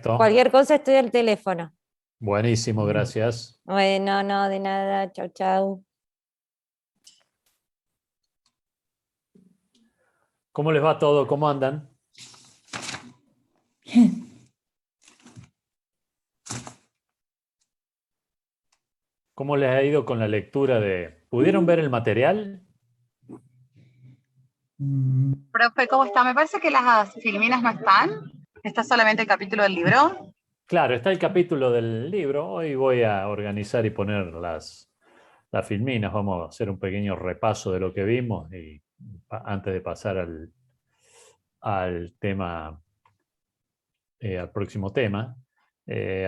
Perfecto. Cualquier cosa estoy al teléfono. Buenísimo, gracias. Bueno, no, de nada. Chau, chau. ¿Cómo les va todo? ¿Cómo andan? ¿Cómo les ha ido con la lectura de... ¿Pudieron ver el material? Profe, ¿cómo está? Me parece que las filminas no están. Está solamente el capítulo del libro. Claro, está el capítulo del libro. Hoy voy a organizar y poner las filminas. Vamos a hacer un pequeño repaso de lo que vimos y antes de pasar al tema, al próximo tema.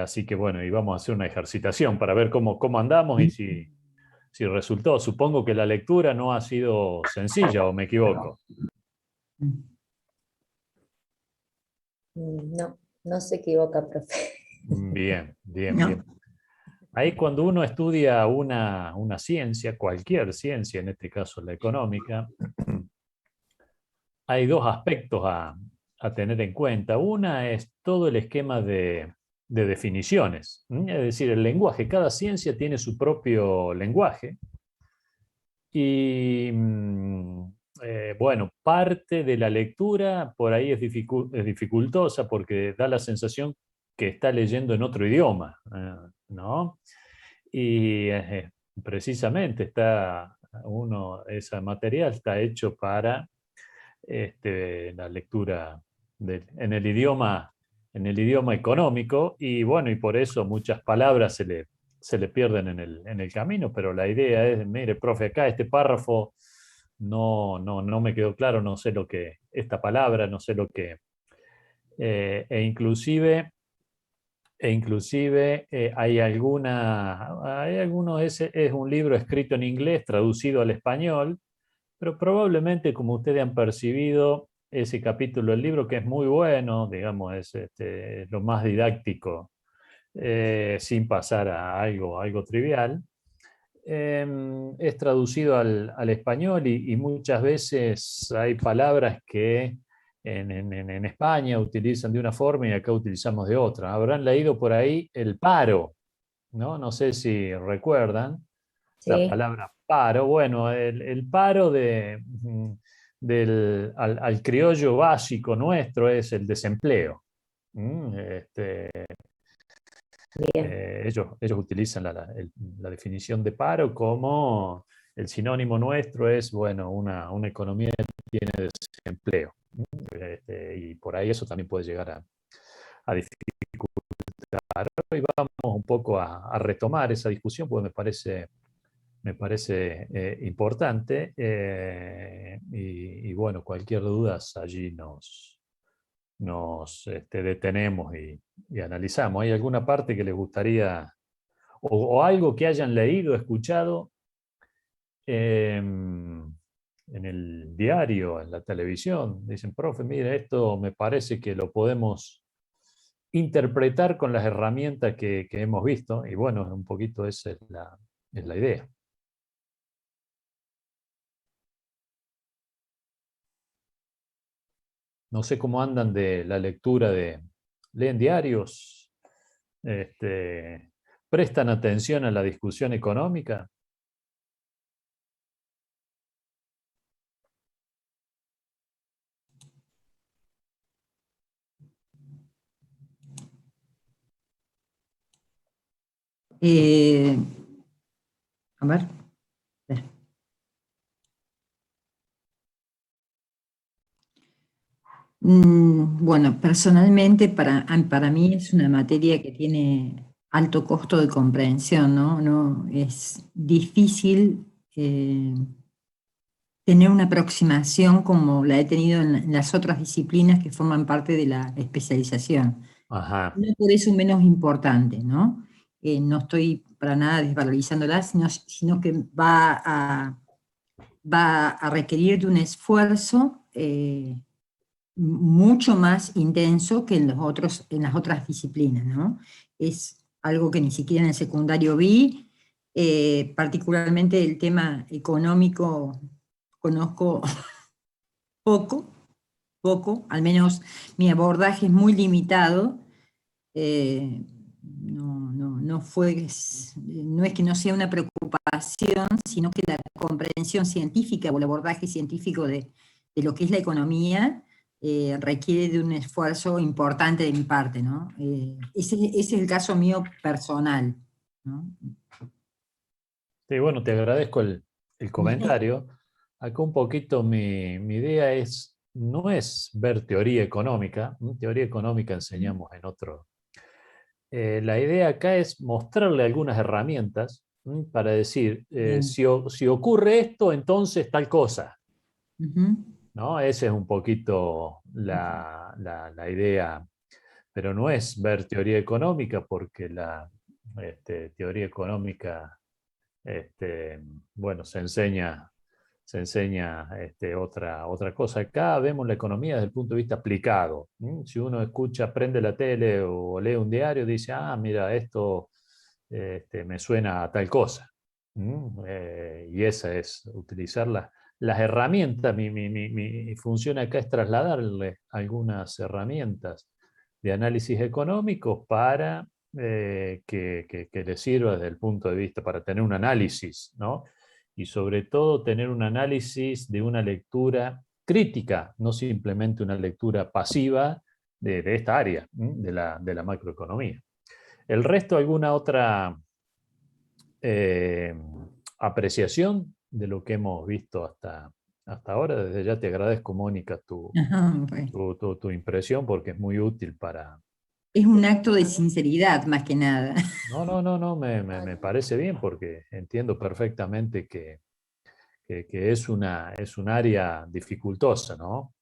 Así que bueno, y vamos a hacer una ejercitación para ver cómo andamos y si resultó. Supongo que la lectura no ha sido sencilla, ¿o me equivoco? No, no se equivoca, profe. Bien, bien, No. bien. Ahí cuando uno estudia una ciencia, cualquier ciencia, en este caso la económica, hay dos aspectos a tener en cuenta. Una es todo el esquema de definiciones, es decir, el lenguaje. Cada ciencia tiene su propio lenguaje y bueno, parte de la lectura por ahí es dificultosa porque da la sensación que está leyendo en otro idioma, ¿no? Y precisamente ese material está hecho para la lectura en el idioma económico, y bueno, y por eso muchas palabras se le pierden en el camino, pero la idea es, mire, profe, acá este párrafo no me quedó claro, no sé lo que, esta palabra, no sé lo que, e inclusive hay algunos, es un libro escrito en inglés, traducido al español, pero probablemente, como ustedes han percibido, ese capítulo del libro, que es muy bueno, digamos, es lo más didáctico, sin pasar a algo trivial, es traducido al español y muchas veces hay palabras que en España utilizan de una forma y acá utilizamos de otra. Habrán leído por ahí el paro, ¿no? No sé si recuerdan la Sí. palabra paro. Bueno, el paro al criollo básico nuestro es el desempleo. Bien. Ellos utilizan la definición de paro como el sinónimo nuestro es, bueno, una economía que tiene desempleo. Y por ahí eso también puede llegar a dificultar. Y vamos un poco a retomar esa discusión porque me parece importante, y bueno, cualquier duda allí nos detenemos y analizamos. ¿Hay alguna parte que les gustaría, o algo que hayan leído, escuchado en el diario, en la televisión? Dicen, profe, mire, esto me parece que lo podemos interpretar con las herramientas que hemos visto, y bueno, un poquito esa es la idea. No sé cómo andan de la lectura ¿leen diarios? ¿Prestan atención a la discusión económica? A ver. Bueno, personalmente para mí es una materia que tiene alto costo de comprensión, ¿no? Es difícil tener una aproximación como la he tenido en las otras disciplinas que forman parte de la especialización. Ajá. No por eso menos importante, ¿no? No estoy para nada desvalorizándola, sino que va a requerir de un esfuerzo mucho más intenso que en las otras disciplinas, ¿no? Es algo que ni siquiera en el secundario vi, particularmente el tema económico conozco poco, al menos mi abordaje es muy limitado, no es que no sea una preocupación, sino que la comprensión científica o el abordaje científico de lo que es la economía requiere de un esfuerzo importante de mi parte, ¿no? Ese es el caso mío personal, ¿no? Sí, bueno, te agradezco el comentario. Acá un poquito mi idea no es ver teoría económica. Teoría económica enseñamos en otro. La idea acá es mostrarle algunas herramientas para decir, si ocurre esto, entonces tal cosa. ¿No? Esa es un poquito la idea, pero no es ver teoría económica, porque la teoría económica, bueno, se enseña otra cosa. Acá vemos la economía desde el punto de vista aplicado. Si uno escucha, prende la tele o lee un diario, dice, mira, esto me suena a tal cosa. Y esa es utilizar las herramientas. Mi función acá es trasladarle algunas herramientas de análisis económico para que le sirva desde el punto de vista, para tener un análisis, ¿no? Y sobre todo tener un análisis de una lectura crítica, no simplemente una lectura pasiva de esta área, de la macroeconomía. El resto, ¿alguna otra apreciación de lo que hemos visto hasta ahora? Desde ya te agradezco, Mónica, tu impresión, porque es muy útil para... Es un acto de sinceridad, más que nada. No, me parece bien, porque entiendo perfectamente que es un área dificultosa, ¿no?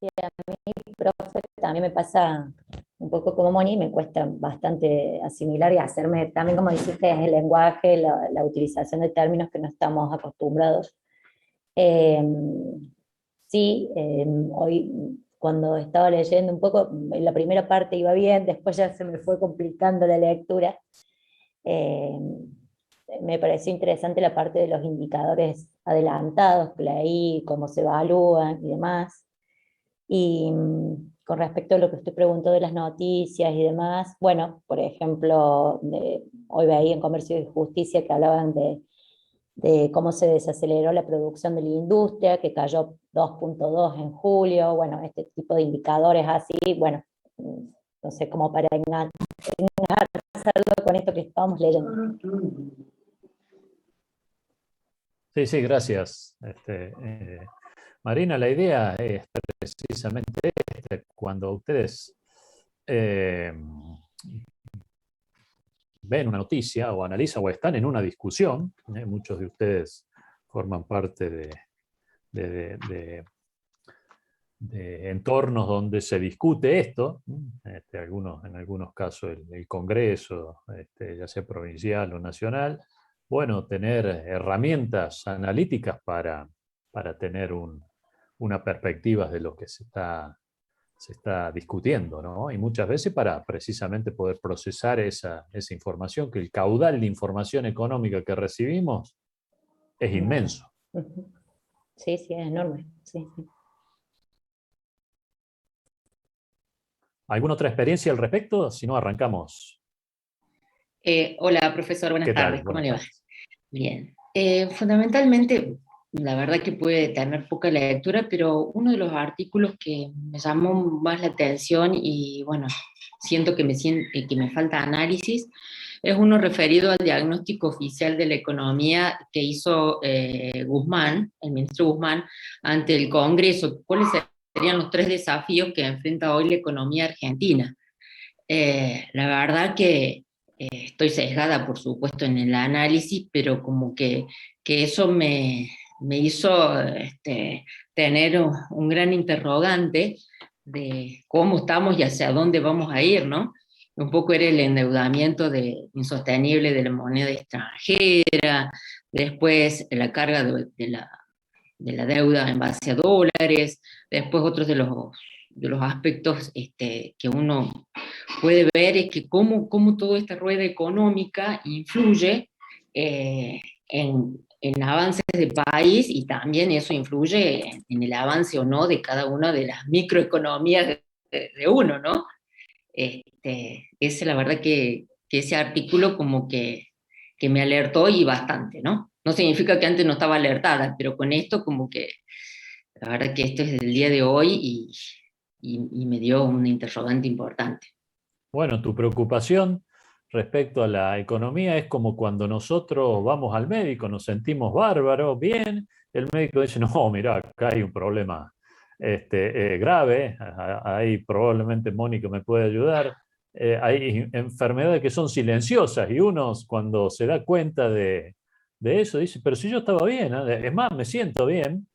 Sí, a mí, profe, también me pasa un poco como Moni, me cuesta bastante asimilar y hacerme, también como dijiste, es el lenguaje, la utilización de términos que no estamos acostumbrados. Sí, hoy cuando estaba leyendo un poco, en la primera parte iba bien, después ya se me fue complicando la lectura. Me pareció interesante la parte de los indicadores adelantados que leí, cómo se evalúan y demás. Y con respecto a lo que usted preguntó de las noticias y demás, bueno, por ejemplo, hoy veía en Comercio y Justicia que hablaban de cómo se desaceleró la producción de la industria, que cayó 2.2 en julio, bueno, este tipo de indicadores así, bueno, no sé, como para engancharlo con esto que estamos leyendo. Sí, gracias. Marina, la idea es precisamente esta. Cuando ustedes ven una noticia o analizan o están en una discusión, muchos de ustedes forman parte de entornos donde se discute esto, en algunos casos el Congreso, ya sea provincial o nacional, bueno, tener herramientas analíticas para tener una perspectiva de lo que se está discutiendo, ¿no? Y muchas veces para precisamente poder procesar esa información, que el caudal de información económica que recibimos es inmenso. Sí, es enorme. Sí. ¿Alguna otra experiencia al respecto? Si no, arrancamos. Hola, profesor, buenas tardes. ¿Cómo le va? Tardes. Bien. Fundamentalmente, la verdad que puede tener poca lectura, pero uno de los artículos que me llamó más la atención y, bueno, siento que me falta análisis, es uno referido al diagnóstico oficial de la economía que hizo Guzmán, el ministro Guzmán, ante el Congreso. ¿Cuáles serían los 3 desafíos que enfrenta hoy la economía argentina? La verdad que estoy sesgada, por supuesto, en el análisis, pero como que eso me hizo tener un gran interrogante de cómo estamos y hacia dónde vamos a ir, ¿no? Un poco era el endeudamiento insostenible de la moneda extranjera, después la carga de la deuda en base a dólares, después otros de los aspectos que uno puede ver es que cómo toda esta rueda económica influye en avances del país, y también eso influye en el avance o no de cada una de las microeconomías de uno, ¿no? Ese, la verdad que ese artículo como que me alertó y bastante, ¿no? No significa que antes no estaba alertada, pero con esto como que, la verdad que esto es del día de hoy y me dio un interrogante importante. Bueno, tu preocupación respecto a la economía es como cuando nosotros vamos al médico, nos sentimos bárbaros, bien, el médico dice, no, mira, acá hay un problema grave, ahí probablemente Mónica me puede ayudar, hay enfermedades que son silenciosas y uno cuando se da cuenta de eso dice, pero si yo estaba bien, ¿eh? Es más, me siento bien.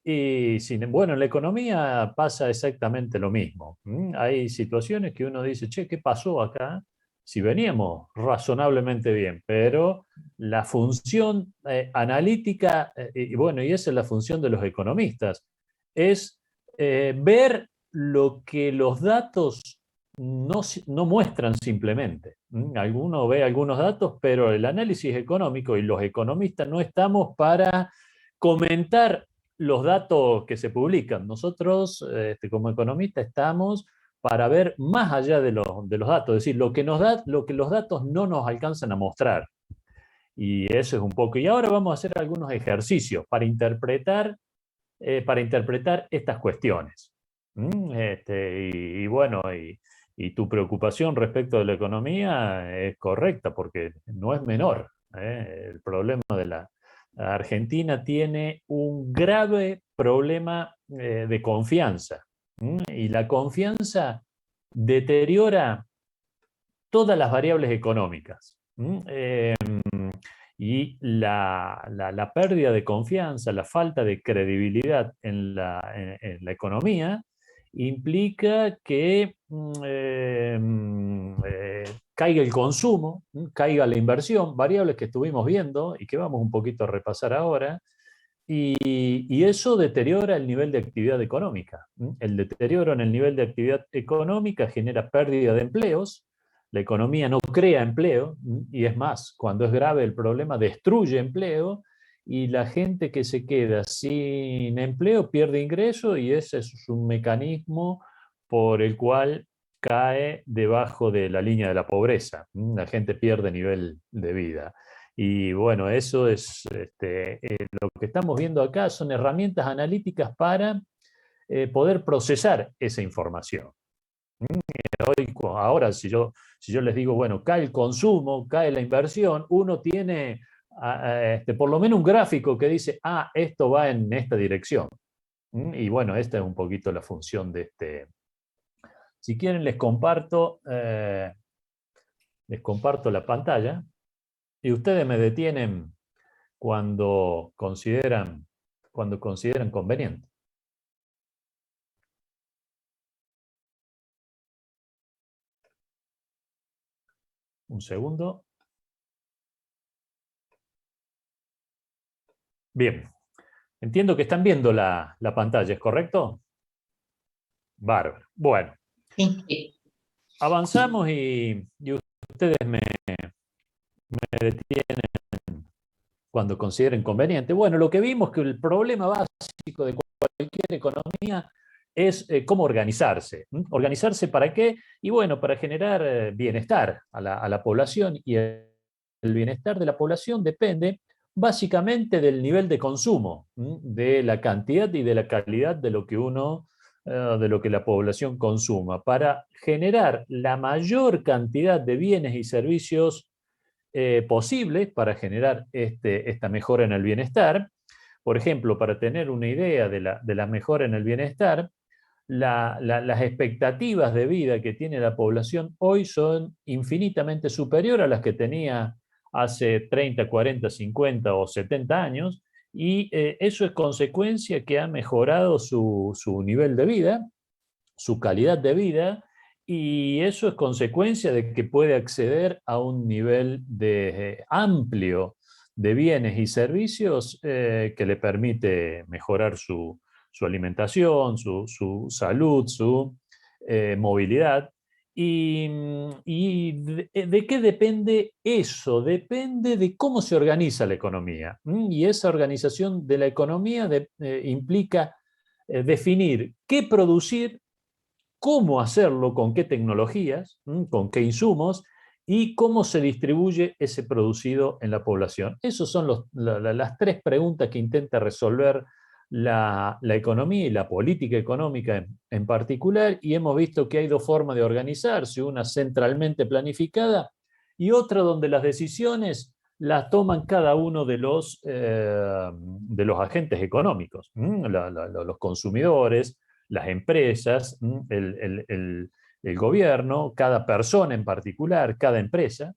Y bueno, en la economía pasa exactamente lo mismo. Hay situaciones que uno dice, che, ¿qué pasó acá? Si veníamos razonablemente bien, pero la función analítica, y bueno, y esa es la función de los economistas, es ver lo que los datos no muestran simplemente. Alguno ve algunos datos, pero el análisis económico y los economistas no estamos para comentar los datos que se publican. Nosotros, como economistas, estamos para ver más allá de los datos, es decir, lo que los datos no nos alcanzan a mostrar. Y eso es un poco. Y ahora vamos a hacer algunos ejercicios para interpretar estas cuestiones. Y bueno, y tu preocupación respecto de la economía es correcta, porque no es menor. El problema de la Argentina tiene un grave problema de confianza. Y la confianza deteriora todas las variables económicas. Y la pérdida de confianza, la falta de credibilidad en la economía, implica que caiga el consumo, caiga la inversión, variables que estuvimos viendo y que vamos un poquito a repasar ahora, y eso deteriora el nivel de actividad económica. El deterioro en el nivel de actividad económica genera pérdida de empleos, la economía no crea empleo, y es más, cuando es grave el problema, destruye empleo, y la gente que se queda sin empleo pierde ingreso, y ese es un mecanismo por el cual cae debajo de la línea de la pobreza. La gente pierde nivel de vida. Y bueno, eso es lo que estamos viendo acá, son herramientas analíticas para poder procesar esa información. Ahora, si yo les digo, bueno, cae el consumo, cae la inversión, uno tiene por lo menos un gráfico que dice, esto va en esta dirección. Y bueno, esta es un poquito la función de este. Si quieren, les comparto la pantalla y ustedes me detienen cuando consideran conveniente. Un segundo. Bien. Entiendo que están viendo la pantalla, ¿es correcto? Bárbaro. Bueno. Sí. Avanzamos y ustedes me detienen cuando consideren conveniente. Bueno, lo que vimos que el problema básico de cualquier economía es cómo organizarse. ¿Organizarse para qué? Y bueno, para generar bienestar a la población, y el bienestar de la población depende básicamente del nivel de consumo, de la cantidad y de la calidad de lo que la población consuma, para generar la mayor cantidad de bienes y servicios posibles para generar esta mejora en el bienestar. Por ejemplo, para tener una idea de la mejora en el bienestar, las expectativas de vida que tiene la población hoy son infinitamente superiores a las que tenía hace 30, 40, 50 o 70 años, y eso es consecuencia que ha mejorado su nivel de vida, su calidad de vida, y eso es consecuencia de que puede acceder a un nivel amplio de bienes y servicios que le permite mejorar su alimentación, su salud, su movilidad. ¿Y de qué depende eso? Depende de cómo se organiza la economía. Y esa organización de la economía implica definir qué producir, cómo hacerlo, con qué tecnologías, con qué insumos, y cómo se distribuye ese producido en la población. Esas son las tres preguntas que intenta resolver la economía y la política económica en particular, y hemos visto que hay dos formas de organizarse, una centralmente planificada y otra donde las decisiones las toman cada uno de los agentes económicos, los consumidores, las empresas, el gobierno, cada persona en particular, cada empresa.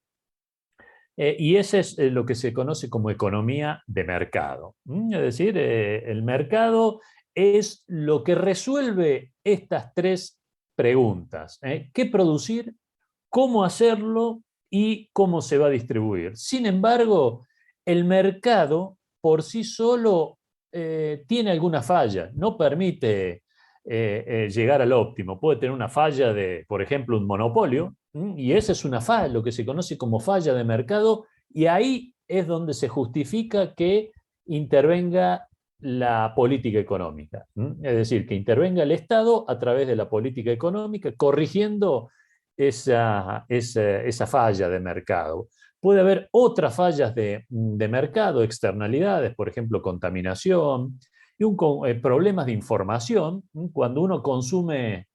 Y ese es lo que se conoce como economía de mercado. Es decir, el mercado es lo que resuelve estas tres preguntas. ¿Qué producir? ¿Cómo hacerlo? Y cómo se va a distribuir. Sin embargo, el mercado por sí solo tiene alguna falla, no permite llegar al óptimo. Puede tener una falla de, por ejemplo, un monopolio, y esa es una falla, lo que se conoce como falla de mercado, y ahí es donde se justifica que intervenga la política económica. Es decir, que intervenga el Estado a través de la política económica, corrigiendo esa falla de mercado. Puede haber otras fallas de mercado, externalidades, por ejemplo, contaminación, y problemas de información. Cuando uno consume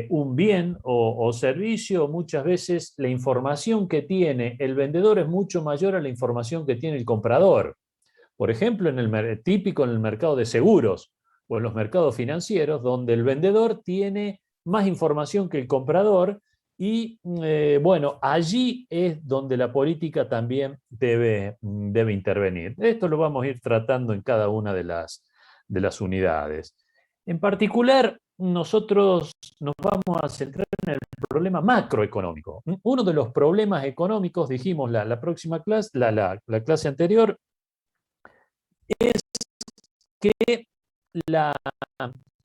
un bien o servicio, muchas veces la información que tiene el vendedor es mucho mayor a la información que tiene el comprador. Por ejemplo, típico en el mercado de seguros o en los mercados financieros, donde el vendedor tiene más información que el comprador, y bueno, allí es donde la política también debe intervenir. Esto lo vamos a ir tratando en cada una de las unidades. En particular, nosotros nos vamos a centrar en el problema macroeconómico. Uno de los problemas económicos, dijimos la próxima clase, la clase anterior, es que la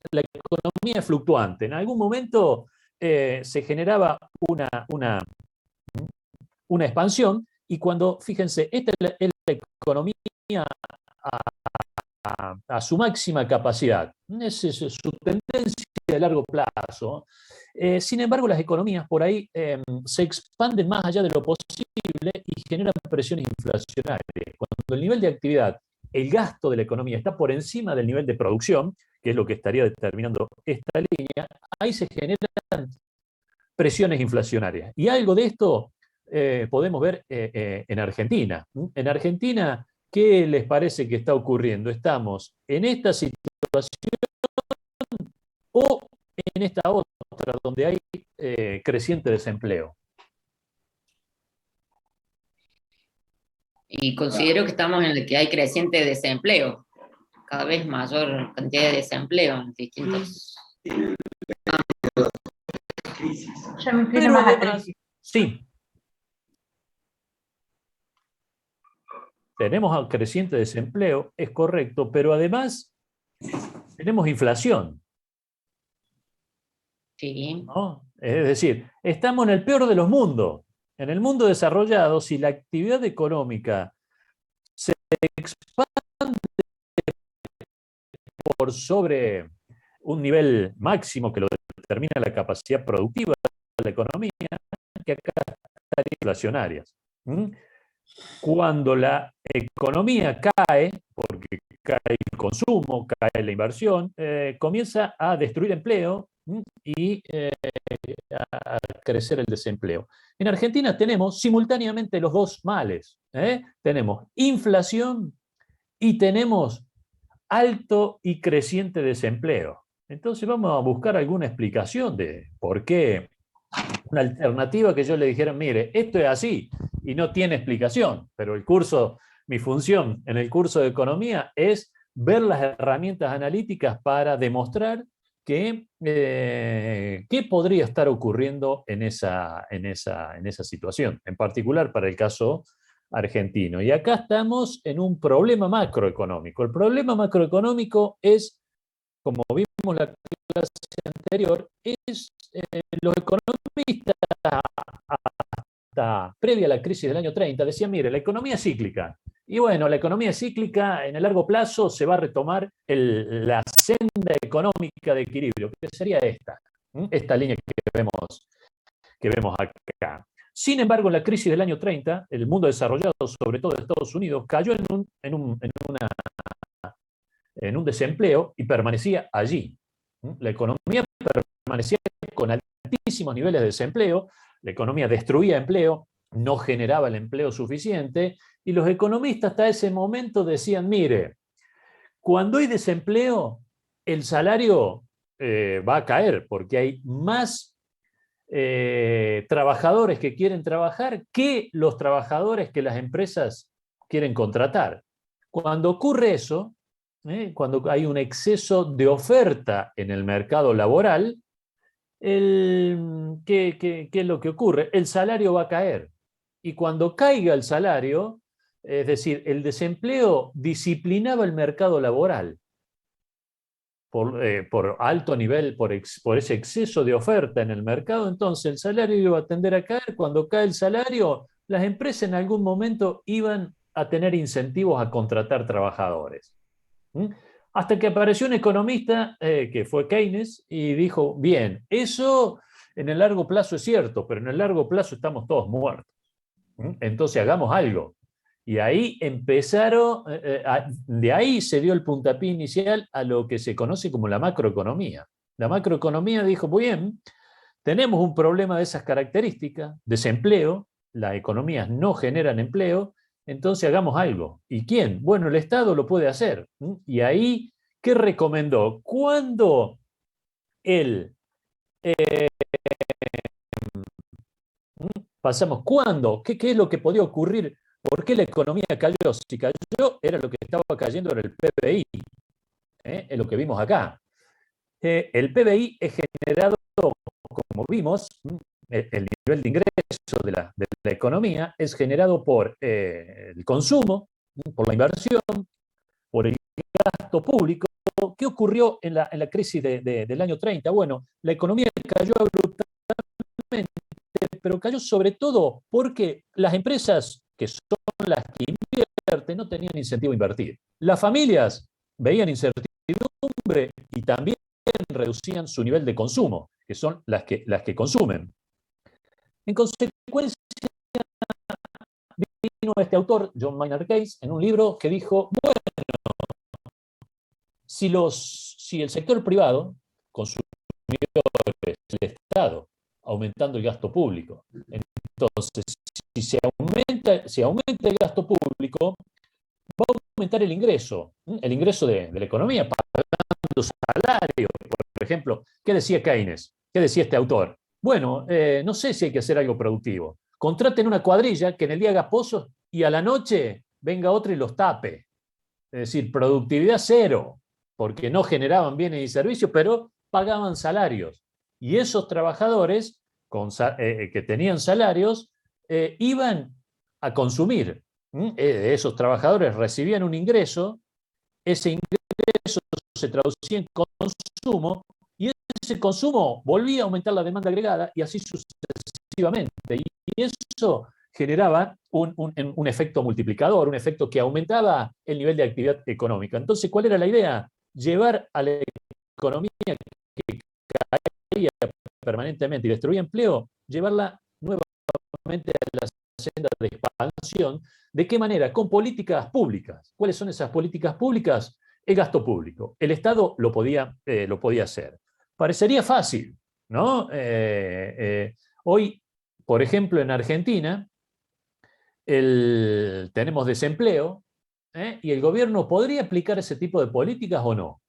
economía es fluctuante. En algún momento se generaba una expansión, y cuando, fíjense, esta es la economía a su máxima capacidad. Esa es su tendencia de largo plazo. Sin embargo, las economías por ahí se expanden más allá de lo posible y generan presiones inflacionarias. Cuando el nivel de actividad, el gasto de la economía está por encima del nivel de producción, que es lo que estaría determinando esta línea, ahí se generan presiones inflacionarias. Y algo de esto podemos ver en Argentina. En Argentina, ¿qué les parece que está ocurriendo? ¿Estamos en esta situación o en esta otra, donde hay creciente desempleo? Y considero que estamos en el que hay creciente desempleo, cada vez mayor cantidad de desempleo en distintos... Yo me inclino más a crisis. Sí. Tenemos creciente desempleo, es correcto, pero además tenemos inflación. Sí. ¿No? Es decir, estamos en el peor de los mundos. En el mundo desarrollado, si la actividad económica se expande por sobre un nivel máximo que lo determina la capacidad productiva de la economía, que acá estarían inflacionarias. Cuando la economía cae, porque cae el consumo, cae la inversión, comienza a destruir empleo y a crecer el desempleo. En Argentina tenemos simultáneamente los dos males. Tenemos inflación y tenemos alto y creciente desempleo. Entonces vamos a buscar alguna explicación de por qué, una alternativa que yo le dijera, mire, esto es así y no tiene explicación, pero mi función en el curso de economía es ver las herramientas analíticas para demostrar qué podría estar ocurriendo en esa situación, en particular para el caso argentino. Y acá estamos en un problema macroeconómico. El problema macroeconómico es, como vimos la clase anterior, es los economistas hasta previa a la crisis del año 30 decían, mire, la economía es cíclica. Y bueno, la economía cíclica en el largo plazo se va a retomar la senda económica de equilibrio, que sería esta. Esta línea que vemos acá. Sin embargo, en la crisis del año 30, el mundo desarrollado, sobre todo de Estados Unidos, cayó en un desempleo y permanecía allí. La economía permanecía con altísimos niveles de desempleo, la economía destruía empleo, no generaba el empleo suficiente, y los economistas hasta ese momento decían, mire, cuando hay desempleo, el salario va a caer, porque hay más trabajadores que quieren trabajar que los trabajadores que las empresas quieren contratar. Cuando ocurre eso, cuando hay un exceso de oferta en el mercado laboral, ¿qué es lo que ocurre? El salario va a caer. Y cuando caiga el salario, es decir, el desempleo disciplinaba el mercado laboral por alto nivel, por ese exceso de oferta en el mercado, entonces el salario iba a tender a caer. Cuando cae el salario, las empresas en algún momento iban a tener incentivos a contratar trabajadores. Hasta que apareció un economista, que fue Keynes, y dijo, bien, eso en el largo plazo es cierto, pero en el largo plazo estamos todos muertos. Entonces hagamos algo. Y ahí empezaron, de ahí se dio el puntapié inicial a lo que se conoce como la macroeconomía. La macroeconomía dijo, muy bien, tenemos un problema de esas características, desempleo, las economías no generan empleo, entonces hagamos algo. ¿Y quién? Bueno, el Estado lo puede hacer. Y ahí, ¿qué recomendó? Cuando pasamos, ¿cuándo? ¿Qué es lo que podía ocurrir? ¿Por qué la economía cayó? Si cayó, era lo que estaba cayendo, era el PBI. Es lo que vimos acá. El PBI es generado, como vimos, el nivel de ingreso de la economía es generado por el consumo, por la inversión, por el gasto público. ¿Qué ocurrió en la crisis del año 30? Bueno, la economía cayó abruptamente, pero cayó sobre todo porque las empresas, que son las que invierten, no tenían incentivo a invertir. Las familias veían incertidumbre y también reducían su nivel de consumo, que son las que consumen. En consecuencia, vino este autor, John Maynard Keynes, en un libro que dijo, bueno, si el sector privado, consumidores, el Estado, aumentando el gasto público, entonces, si aumenta el gasto público, va a aumentar el ingreso de la economía, pagando salarios. Por ejemplo, ¿qué decía Keynes? ¿Qué decía este autor? Bueno, no sé si hay que hacer algo productivo. Contraten una cuadrilla que en el día haga pozos y a la noche venga otra y los tape. Es decir, productividad cero, porque no generaban bienes y servicios, pero pagaban salarios. Y esos trabajadores que tenían salarios iban a consumir. Esos trabajadores recibían un ingreso, ese ingreso se traducía en consumo, y ese consumo volvía a aumentar la demanda agregada, y así sucesivamente. Y eso generaba un efecto multiplicador, un efecto que aumentaba el nivel de actividad económica. Entonces, ¿cuál era la idea? Llevar a la economía que caía permanentemente y destruía empleo, llevarla nuevamente a la senda de expansión. ¿De qué manera? Con políticas públicas. ¿Cuáles son esas políticas públicas? El gasto público. El Estado lo podía hacer. Parecería fácil, ¿no? Hoy, por ejemplo, en Argentina, tenemos desempleo, y el gobierno podría aplicar ese tipo de políticas o no.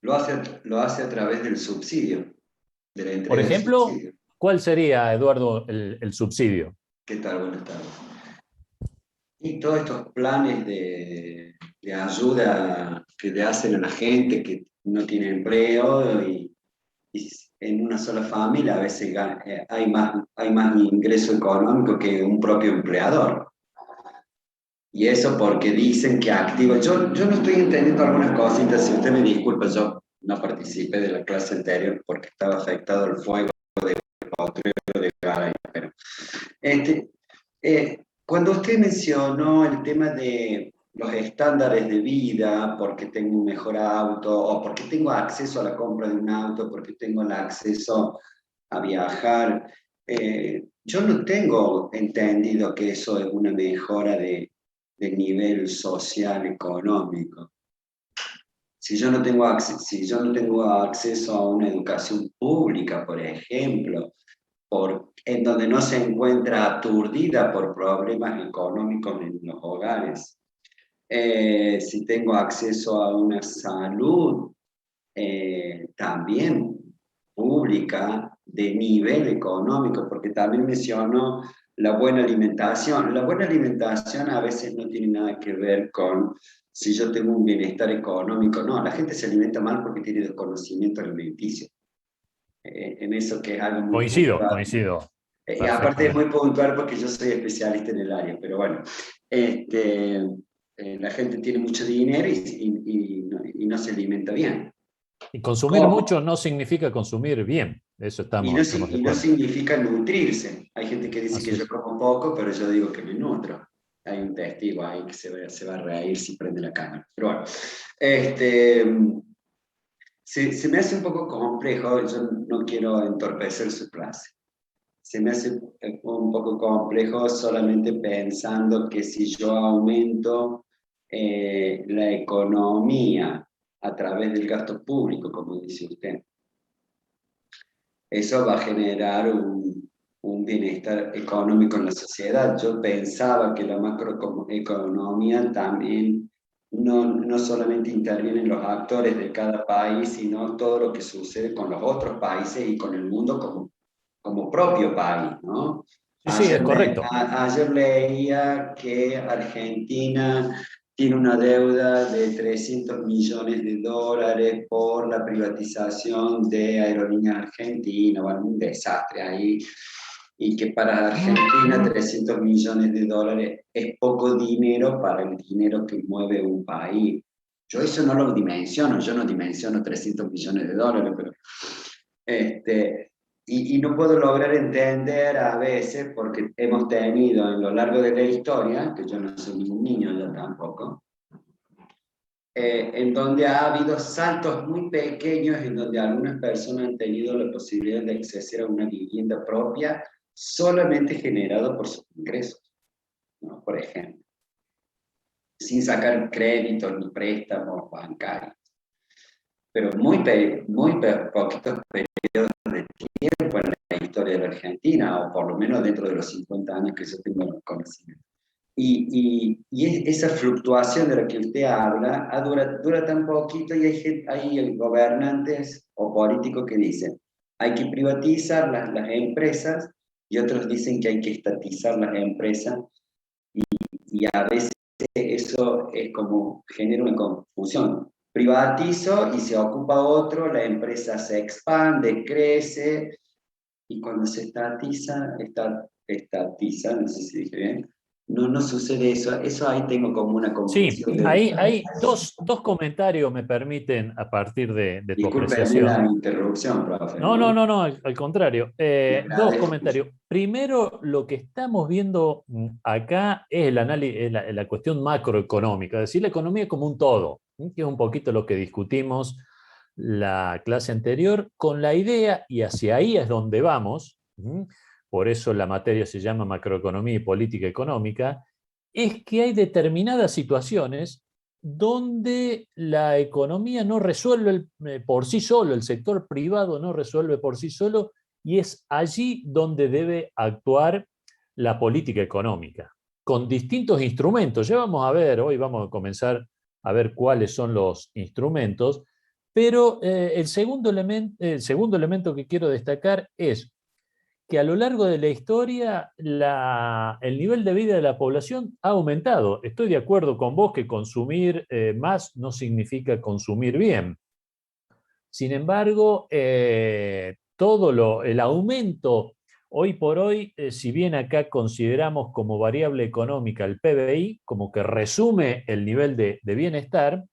Lo hace a través del subsidio, de la entrega Por ejemplo, del subsidio. ¿cuál sería, Eduardo, el subsidio? ¿Qué tal? Buenas tardes. Y todos estos planes de ayuda que le hacen a la gente que no tiene empleo y en una sola familia a veces hay más ingreso económico que un propio empleador. Y eso porque dicen que activa. Yo no estoy entendiendo algunas cositas, si usted me disculpa, yo no participé de la clase anterior porque estaba afectado el fuego de potrero de Garay. Pero, cuando usted mencionó el tema de los estándares de vida, porque tengo un mejor auto, o porque tengo acceso a la compra de un auto, porque tengo el acceso a viajar. Yo no tengo entendido que eso es una mejora de nivel social, económico. Si yo no tengo acceso a una educación pública, por ejemplo, en donde no se encuentra aturdida por problemas económicos en los hogares, si tengo acceso a una salud también pública de nivel económico, porque también mencionó la buena alimentación. La buena alimentación a veces no tiene nada que ver con si yo tengo un bienestar económico. No, la gente se alimenta mal porque tiene desconocimiento alimenticio. En eso que es algo muy Coincido, puntual. coincido. Aparte es muy puntual porque yo soy especialista en el área, pero bueno, la gente tiene mucho dinero y no se alimenta bien. Y consumir ¿Cómo? mucho no significa consumir bien. Eso estamos de Y no acuerdo. significa nutrirse. Hay gente que dice Así que yo es. como poco, pero yo digo que me nutro. Hay un testigo ahí que se va a reír si prende la cámara. Pero bueno, se me hace un poco complejo, yo no quiero entorpecer su clase. Se me hace un poco complejo solamente pensando que si yo aumento la economía a través del gasto público, como dice usted, eso va a generar un bienestar económico en la sociedad. Yo pensaba que la macroeconomía también no solamente intervienen los actores de cada país, sino todo lo que sucede con los otros países y con el mundo como propio país, ¿no? Sí, es correcto. Ayer leía que Argentina tiene una deuda de 300 millones de dólares por la privatización de Aerolíneas Argentinas, bueno, un desastre ahí, y que para Argentina 300 millones de dólares es poco dinero para el dinero que mueve un país. Yo eso no lo dimensiono, yo no dimensiono 300 millones de dólares, pero y no puedo lograr entender a veces, porque hemos tenido en lo largo de la historia, que yo no soy ningún niño ya tampoco, en donde ha habido saltos muy pequeños en donde algunas personas han tenido la posibilidad de acceder a una vivienda propia solamente generado por sus ingresos, ¿no? Por ejemplo, sin sacar créditos ni préstamos bancarios. Pero muy poquitos periodos de tiempo en la historia de la Argentina, o por lo menos dentro de los 50 años que yo tengo conocimiento. Y esa fluctuación de la que usted habla dura tan poquito, y hay gobernantes o políticos que dicen hay que privatizar las empresas, y otros dicen que hay que estatizar las empresas, y a veces eso es como genera una confusión. Privatizo y se ocupa otro, la empresa se expande, crece, y cuando se estatiza, no sé si dije bien, no sucede eso. Eso ahí tengo como una Sí, confusión. hay dos comentarios me permiten a partir de tu Discúlpeme la apreciación. interrupción, profe. No, al contrario. Le Dos agradezco. comentarios. Primero, lo que estamos viendo acá es el análisis, la cuestión macroeconómica, es decir, la economía como un todo, que es un poquito lo que discutimos la clase anterior, con la idea, y hacia ahí es donde vamos, por eso la materia se llama macroeconomía y política económica, es que hay determinadas situaciones donde la economía no resuelve por sí solo, el sector privado no resuelve por sí solo, y es allí donde debe actuar la política económica, con distintos instrumentos. Ya vamos a ver, hoy vamos a comenzar a ver cuáles son los instrumentos, pero el segundo elemento que quiero destacar es que a lo largo de la historia el nivel de vida de la población ha aumentado. Estoy de acuerdo con vos que consumir más no significa consumir bien. Sin embargo, el aumento, hoy por hoy, si bien acá consideramos como variable económica el PBI, como que resume el nivel de bienestar,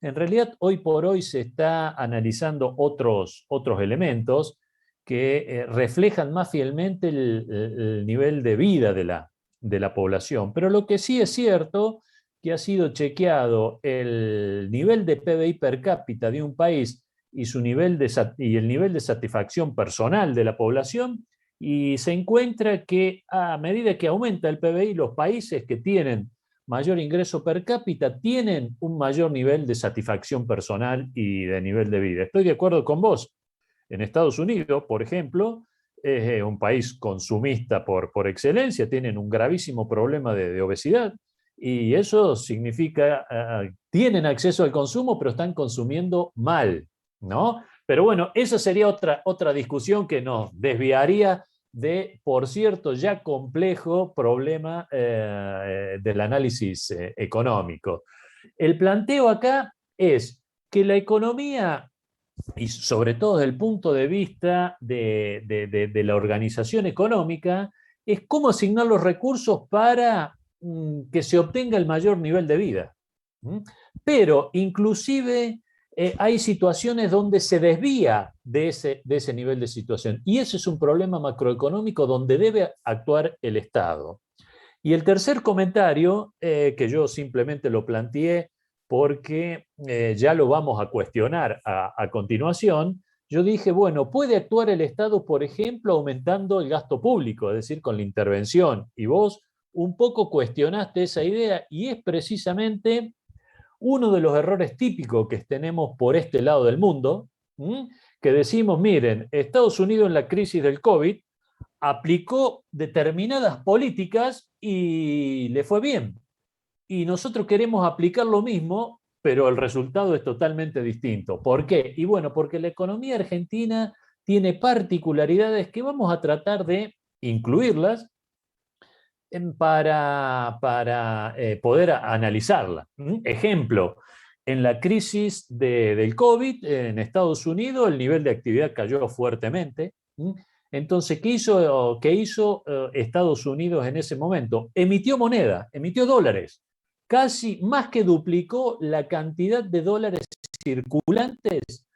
en realidad hoy por hoy se está analizando otros elementos que reflejan más fielmente el nivel de vida de la población. Pero lo que sí es cierto que ha sido chequeado el nivel de PBI per cápita de un país y, y el nivel de satisfacción personal de la población, y se encuentra que a medida que aumenta el PBI, los países que tienen mayor ingreso per cápita tienen un mayor nivel de satisfacción personal y de nivel de vida. Estoy de acuerdo con vos. En Estados Unidos, por ejemplo, es un país consumista por excelencia, tienen un gravísimo problema de obesidad, y eso significa, tienen acceso al consumo, pero están consumiendo mal, ¿no? Pero bueno, esa sería otra discusión que nos desviaría de, por cierto, ya complejo problema del análisis económico. El planteo acá es que la economía, y sobre todo desde el punto de vista de la organización económica, es cómo asignar los recursos para que se obtenga el mayor nivel de vida. Pero inclusive hay situaciones donde se desvía de ese nivel de situación, y ese es un problema macroeconómico donde debe actuar el Estado. Y el tercer comentario, que yo simplemente lo planteé porque ya lo vamos a cuestionar a continuación, yo dije, bueno, puede actuar el Estado, por ejemplo, aumentando el gasto público, es decir, con la intervención, y vos un poco cuestionaste esa idea, y es precisamente uno de los errores típicos que tenemos por este lado del mundo, que decimos, miren, Estados Unidos en la crisis del COVID aplicó determinadas políticas y le fue bien. Y nosotros queremos aplicar lo mismo, pero el resultado es totalmente distinto. ¿Por qué? Y bueno, porque la economía argentina tiene particularidades que vamos a tratar de incluirlas para poder analizarla. Ejemplo, en la crisis del COVID en Estados Unidos el nivel de actividad cayó fuertemente. Entonces, ¿qué hizo Estados Unidos en ese momento? Emitió moneda, emitió dólares. Casi más que duplicó la cantidad de dólares circulantes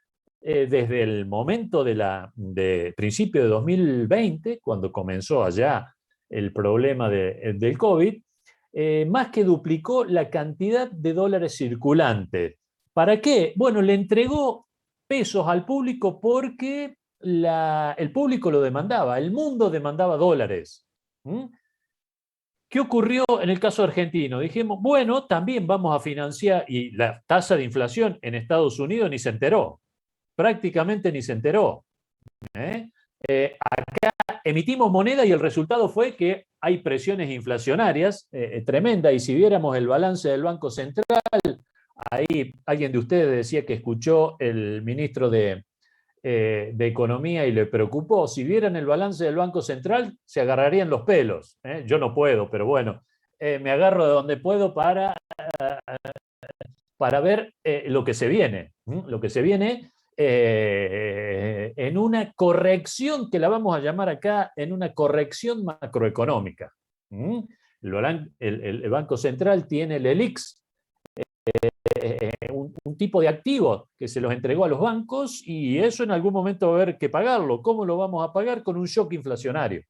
desde el momento de principio de 2020, cuando comenzó allá el problema del COVID, más que duplicó la cantidad de dólares circulantes. ¿Para qué? Bueno, le entregó pesos al público porque el público lo demandaba, el mundo demandaba dólares. ¿Qué ocurrió en el caso argentino? Dijimos, bueno, también vamos a financiar, y la tasa de inflación en Estados Unidos ni se enteró, prácticamente ni se enteró. Acá emitimos moneda y el resultado fue que hay presiones inflacionarias tremendas, y si viéramos el balance del Banco Central, ahí alguien de ustedes decía que escuchó el ministro de Economía y le preocupó. Si vieran el balance del Banco Central, se agarrarían los pelos. Yo no puedo, pero bueno, me agarro de donde puedo para ver lo que se viene. Lo que se viene en una corrección, que la vamos a llamar acá, en una corrección macroeconómica. El Banco Central tiene el ELIX, un tipo de activo que se los entregó a los bancos, y eso en algún momento va a haber que pagarlo. ¿Cómo lo vamos a pagar? Con un shock inflacionario.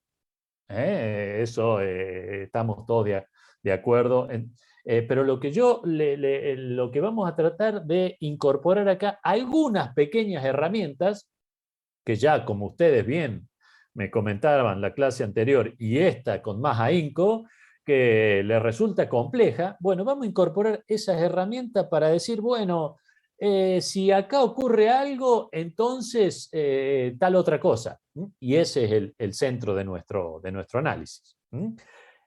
Eso estamos todos de acuerdo. Pero lo que vamos a tratar de incorporar acá, algunas pequeñas herramientas que ya, como ustedes bien me comentaban la clase anterior y esta con más ahínco, que les resulta compleja, bueno, vamos a incorporar esas herramientas para decir, bueno, si acá ocurre algo, entonces tal otra cosa. Y ese es el centro de nuestro análisis.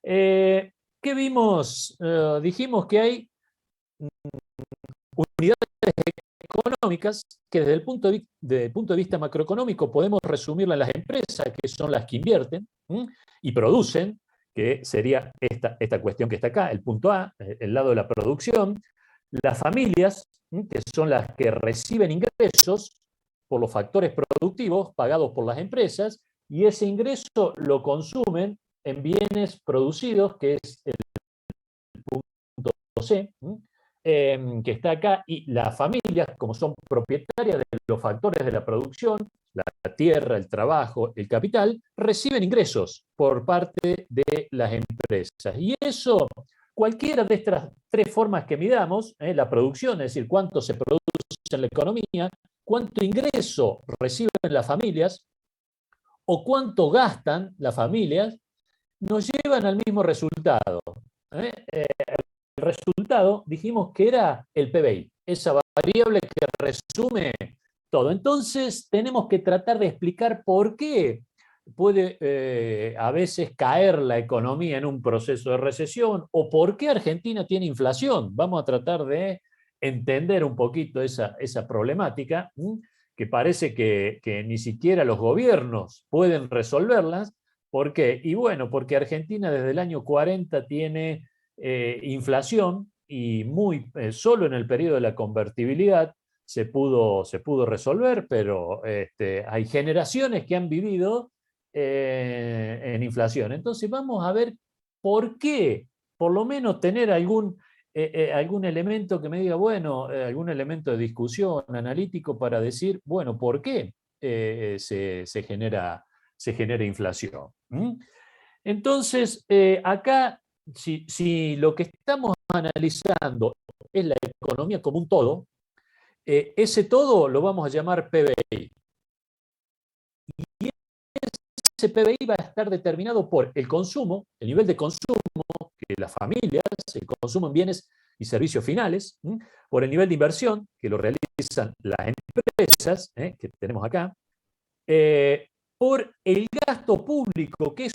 ¿Qué vimos? Dijimos que hay unidades económicas que desde el punto de vista macroeconómico podemos resumirlas en las empresas, que son las que invierten y producen, que sería esta cuestión que está acá, el punto A, el lado de la producción. Las familias, que son las que reciben ingresos por los factores productivos pagados por las empresas, y ese ingreso lo consumen en bienes producidos, que es el punto C, que está acá, y las familias, como son propietarias de los factores de la producción, la tierra, el trabajo, el capital, reciben ingresos por parte de las empresas. Y eso, cualquiera de estas tres formas que midamos, la producción, es decir, cuánto se produce en la economía, cuánto ingreso reciben las familias o cuánto gastan las familias, nos llevan al mismo resultado. El resultado dijimos que era el PBI, esa variable que resume todo. Entonces tenemos que tratar de explicar por qué puede a veces caer la economía en un proceso de recesión o por qué Argentina tiene inflación. Vamos a tratar de entender un poquito esa problemática, que parece que ni siquiera los gobiernos pueden resolverlas. ¿Por qué? Y bueno, porque Argentina desde el año 40 tiene inflación y solo en el periodo de la convertibilidad se pudo resolver, pero hay generaciones que han vivido en inflación. Entonces vamos a ver por qué, por lo menos tener algún elemento que me diga, bueno, algún elemento de discusión analítico para decir, bueno, ¿por qué se genera inflación? Entonces, acá, si lo que estamos analizando es la economía como un todo, ese todo lo vamos a llamar PBI. Y ese PBI va a estar determinado por el consumo, el nivel de consumo que las familias, el consumo en bienes y servicios finales, por el nivel de inversión que lo realizan las empresas, que tenemos acá, por el gasto público, que es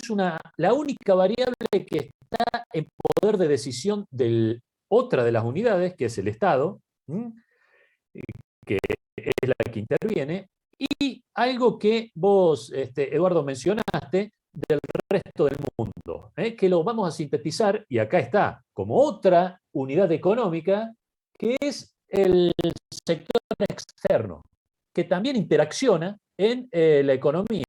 la única variable que está en poder de decisión de otra de las unidades, que es el Estado, que es la que interviene, y algo que vos, Eduardo, mencionaste del resto del mundo, que lo vamos a sintetizar, y acá está, como otra unidad económica, que es el sector externo, que también interacciona en la economía.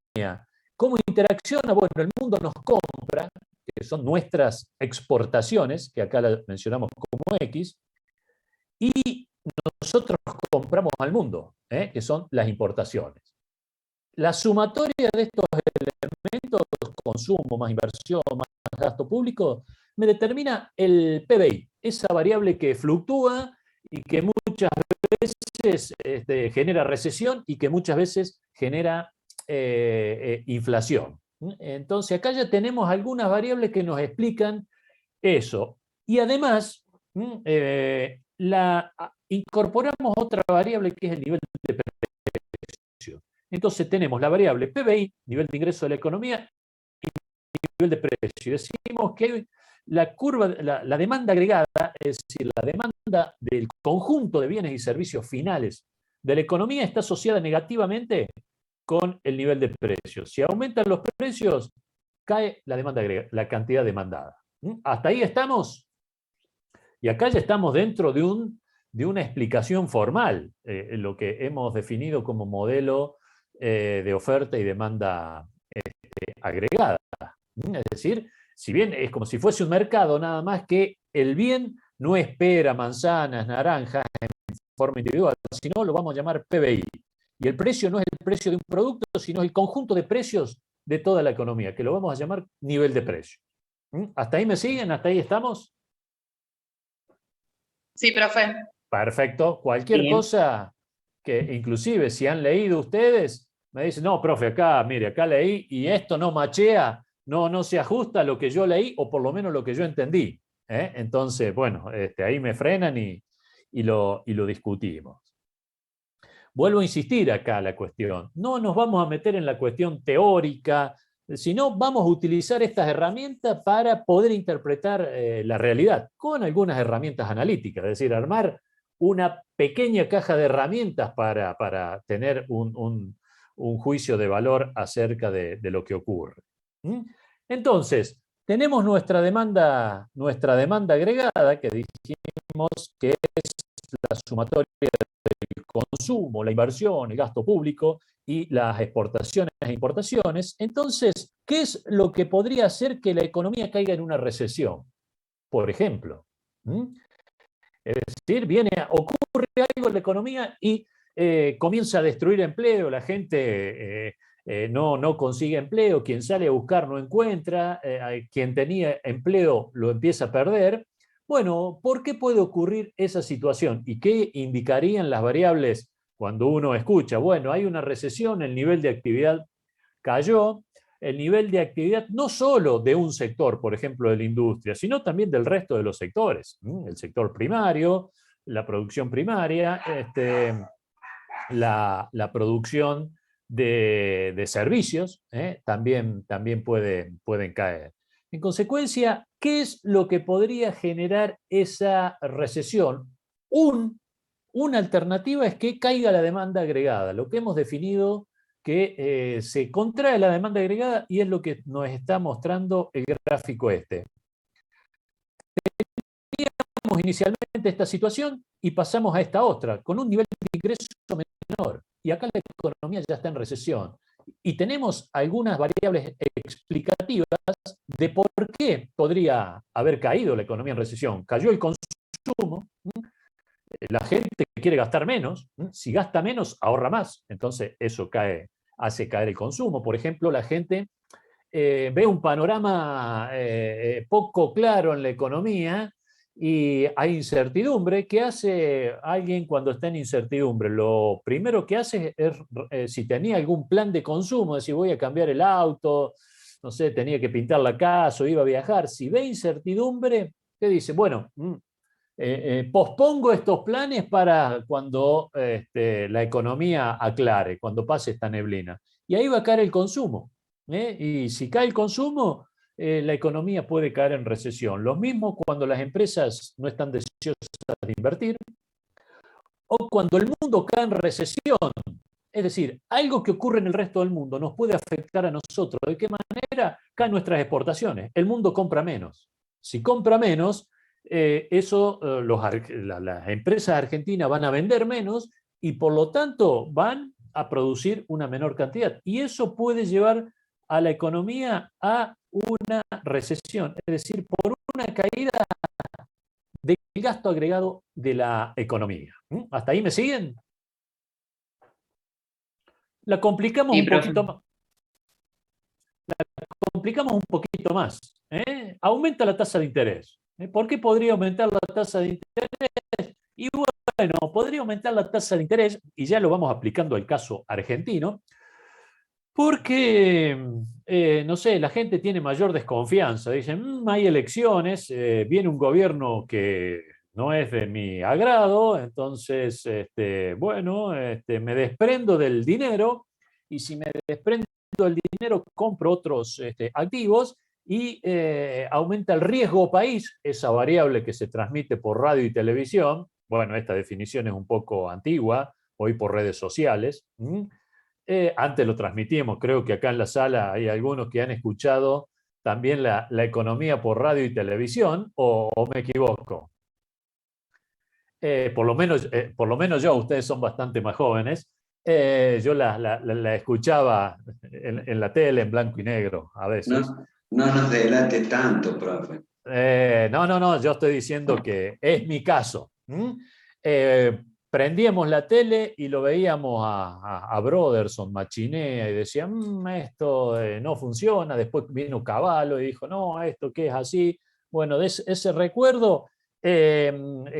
¿Cómo interacciona? Bueno, el mundo nos compra, que son nuestras exportaciones, que acá las mencionamos como X, y nosotros compramos al mundo, que son las importaciones. La sumatoria de estos elementos, consumo más inversión, más gasto público, me determina el PBI, esa variable que fluctúa y que muchas veces genera recesión y que muchas veces genera inflación. Entonces acá ya tenemos algunas variables que nos explican eso. Y además incorporamos otra variable que es el nivel de precio. Entonces tenemos la variable PBI, nivel de ingreso de la economía, y nivel de precio. Decimos que la curva, la demanda agregada, es decir, la demanda del conjunto de bienes y servicios finales de la economía está asociada negativamente con el nivel de precios. Si aumentan los precios, cae la demanda agregada, la cantidad demandada. ¿Hasta ahí estamos? Y acá ya estamos dentro de una explicación formal, lo que hemos definido como modelo de oferta y demanda agregada. Es decir, si bien es como si fuese un mercado, nada más que el bien no espera manzanas, naranjas en forma individual, sino lo vamos a llamar PBI. Y el precio no es el precio de un producto, sino el conjunto de precios de toda la economía, que lo vamos a llamar nivel de precio. ¿Hasta ahí me siguen? ¿Hasta ahí estamos? Sí, profe. Perfecto. Cualquier cosa que inclusive si han leído ustedes, me dicen, no, profe, acá, mire, acá leí y esto no machea, no se ajusta a lo que yo leí o por lo menos lo que yo entendí. Entonces, bueno, ahí me frenan y lo discutimos. Vuelvo a insistir acá la cuestión. No nos vamos a meter en la cuestión teórica, sino vamos a utilizar estas herramientas para poder interpretar la realidad con algunas herramientas analíticas, es decir, armar una pequeña caja de herramientas para tener un juicio de valor acerca de lo que ocurre. Entonces, tenemos nuestra demanda agregada, que dijimos que es la sumatoria del consumo, la inversión, el gasto público y las exportaciones e importaciones. Entonces, ¿qué es lo que podría hacer que la economía caiga en una recesión? Por ejemplo, es decir, ocurre algo en la economía y comienza a destruir empleo, la gente no consigue empleo, quien sale a buscar no encuentra, quien tenía empleo lo empieza a perder. Bueno, ¿por qué puede ocurrir esa situación? ¿Y qué indicarían las variables cuando uno escucha? Bueno, hay una recesión, el nivel de actividad cayó, el nivel de actividad no solo de un sector, por ejemplo, de la industria, sino también del resto de los sectores. El sector primario, la producción primaria, la producción de servicios, también pueden caer. En consecuencia, ¿qué es lo que podría generar esa recesión? Una alternativa es que caiga la demanda agregada, lo que hemos definido que se contrae la demanda agregada y es lo que nos está mostrando el gráfico este. Teníamos inicialmente esta situación y pasamos a esta otra, con un nivel de ingreso menor. Y acá la economía ya está en recesión. Y tenemos algunas variables explicativas de por qué podría haber caído la economía en recesión. Cayó el consumo, la gente quiere gastar menos, si gasta menos, ahorra más, entonces eso hace caer el consumo. Por ejemplo, la gente ve un panorama poco claro en la economía y hay incertidumbre. ¿Qué hace alguien cuando está en incertidumbre? Lo primero que hace es, si tenía algún plan de consumo, decir voy a cambiar el auto, no sé, tenía que pintar la casa o iba a viajar, si ve incertidumbre, ¿qué dice? Bueno, pospongo estos planes para cuando la economía aclare, cuando pase esta neblina. Y ahí va a caer el consumo. Y si cae el consumo, la economía puede caer en recesión. Lo mismo cuando las empresas no están deseosas de invertir o cuando el mundo cae en recesión. Es decir, algo que ocurre en el resto del mundo nos puede afectar a nosotros. ¿De qué manera? Caen nuestras exportaciones. El mundo compra menos. Si compra menos, las empresas argentinas van a vender menos y por lo tanto van a producir una menor cantidad. Y eso puede llevar a la economía a una recesión, es decir, por una caída del gasto agregado de la economía. ¿Hasta ahí me siguen? La complicamos un poquito más. Complicamos un poquito más. Aumenta la tasa de interés. ¿Por qué podría aumentar la tasa de interés? Y bueno, podría aumentar la tasa de interés, y ya lo vamos aplicando al caso argentino, porque, no sé, la gente tiene mayor desconfianza. Dicen, hay elecciones, viene un gobierno que no es de mi agrado, entonces, bueno, me desprendo del dinero, y si me desprendo del dinero, compro otros activos, y aumenta el riesgo país, esa variable que se transmite por radio y televisión. Bueno, esta definición es un poco antigua, hoy por redes sociales. Antes lo transmitíamos, creo que acá en la sala hay algunos que han escuchado también la economía por radio y televisión, o me equivoco. Por lo menos yo, ustedes son bastante más jóvenes, yo la escuchaba en la tele en blanco y negro a veces. No nos delate tanto, profe. No, yo estoy diciendo que es mi caso. Prendíamos la tele y lo veíamos a Broderson, Machinea, y decían, esto no funciona. Después vino Cavallo y dijo, no, esto que es así. Bueno, de ese recuerdo,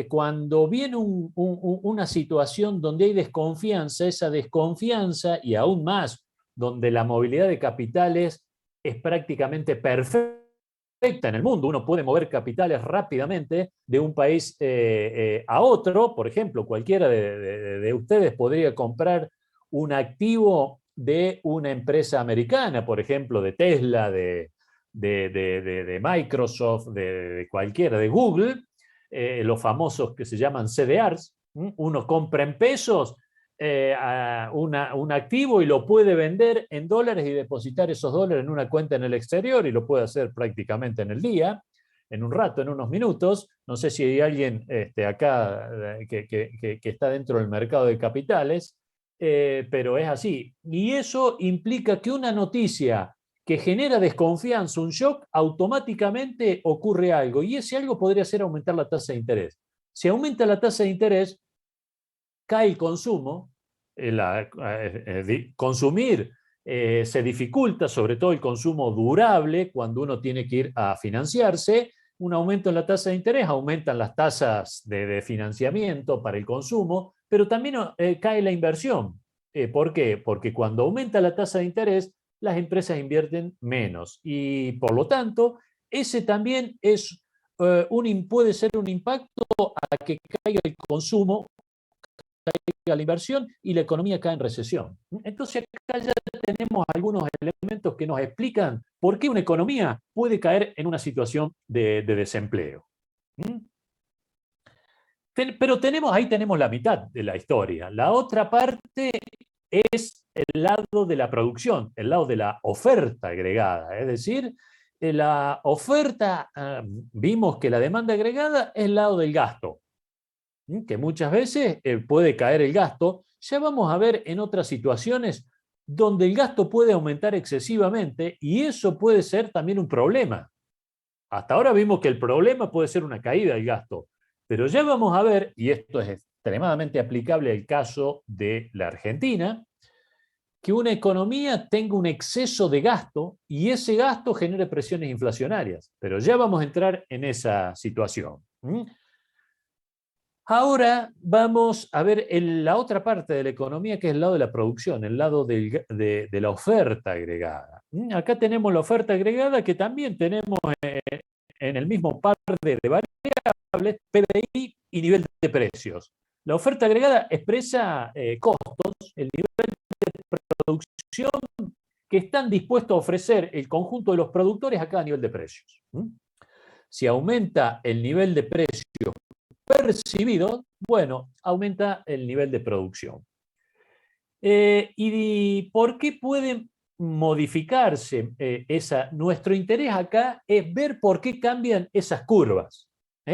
cuando viene una situación donde hay desconfianza, esa desconfianza, y aún más, donde la movilidad de capitales es prácticamente perfecta en el mundo. Uno puede mover capitales rápidamente de un país a otro. Por ejemplo, cualquiera de ustedes podría comprar un activo de una empresa americana, por ejemplo, de Tesla, de Microsoft, de cualquiera, de Google, los famosos que se llaman CDRs. Uno compra en pesos un activo y lo puede vender en dólares y depositar esos dólares en una cuenta en el exterior, y lo puede hacer prácticamente en el día, en un rato, en unos minutos. No sé si hay alguien acá que está dentro del mercado de capitales, pero es así. Y eso implica que una noticia que genera desconfianza, un shock, automáticamente ocurre algo, y ese algo podría ser aumentar la tasa de interés. Si aumenta la tasa de interés, cae el consumo, consumir se dificulta, sobre todo el consumo durable, cuando uno tiene que ir a financiarse, un aumento en la tasa de interés, aumentan las tasas de financiamiento para el consumo, pero también cae la inversión. ¿Por qué? Porque cuando aumenta la tasa de interés, las empresas invierten menos y por lo tanto, ese también es, puede ser un impacto a que caiga el consumo, caiga la inversión y la economía cae en recesión. Entonces acá ya tenemos algunos elementos que nos explican por qué una economía puede caer en una situación de desempleo. Pero ahí tenemos la mitad de la historia. La otra parte es el lado de la producción, el lado de la oferta agregada. Es decir, la oferta, vimos que la demanda agregada es el lado del gasto, que muchas veces puede caer el gasto. Ya vamos a ver en otras situaciones donde el gasto puede aumentar excesivamente y eso puede ser también un problema. Hasta ahora vimos que el problema puede ser una caída del gasto, pero ya vamos a ver, y esto es extremadamente aplicable al caso de la Argentina, que una economía tenga un exceso de gasto y ese gasto genere presiones inflacionarias. Pero ya vamos a entrar en esa situación. Ahora vamos a ver la otra parte de la economía, que es el lado de la producción, el lado de la oferta agregada. Acá tenemos la oferta agregada, que también tenemos en el mismo par de variables, PBI y nivel de precios. La oferta agregada expresa costos, el nivel de producción que están dispuestos a ofrecer el conjunto de los productores a cada nivel de precios. Si aumenta el nivel de precios percibido, bueno, aumenta el nivel de producción. ¿Y por qué puede modificarse nuestro interés acá es ver por qué cambian esas curvas,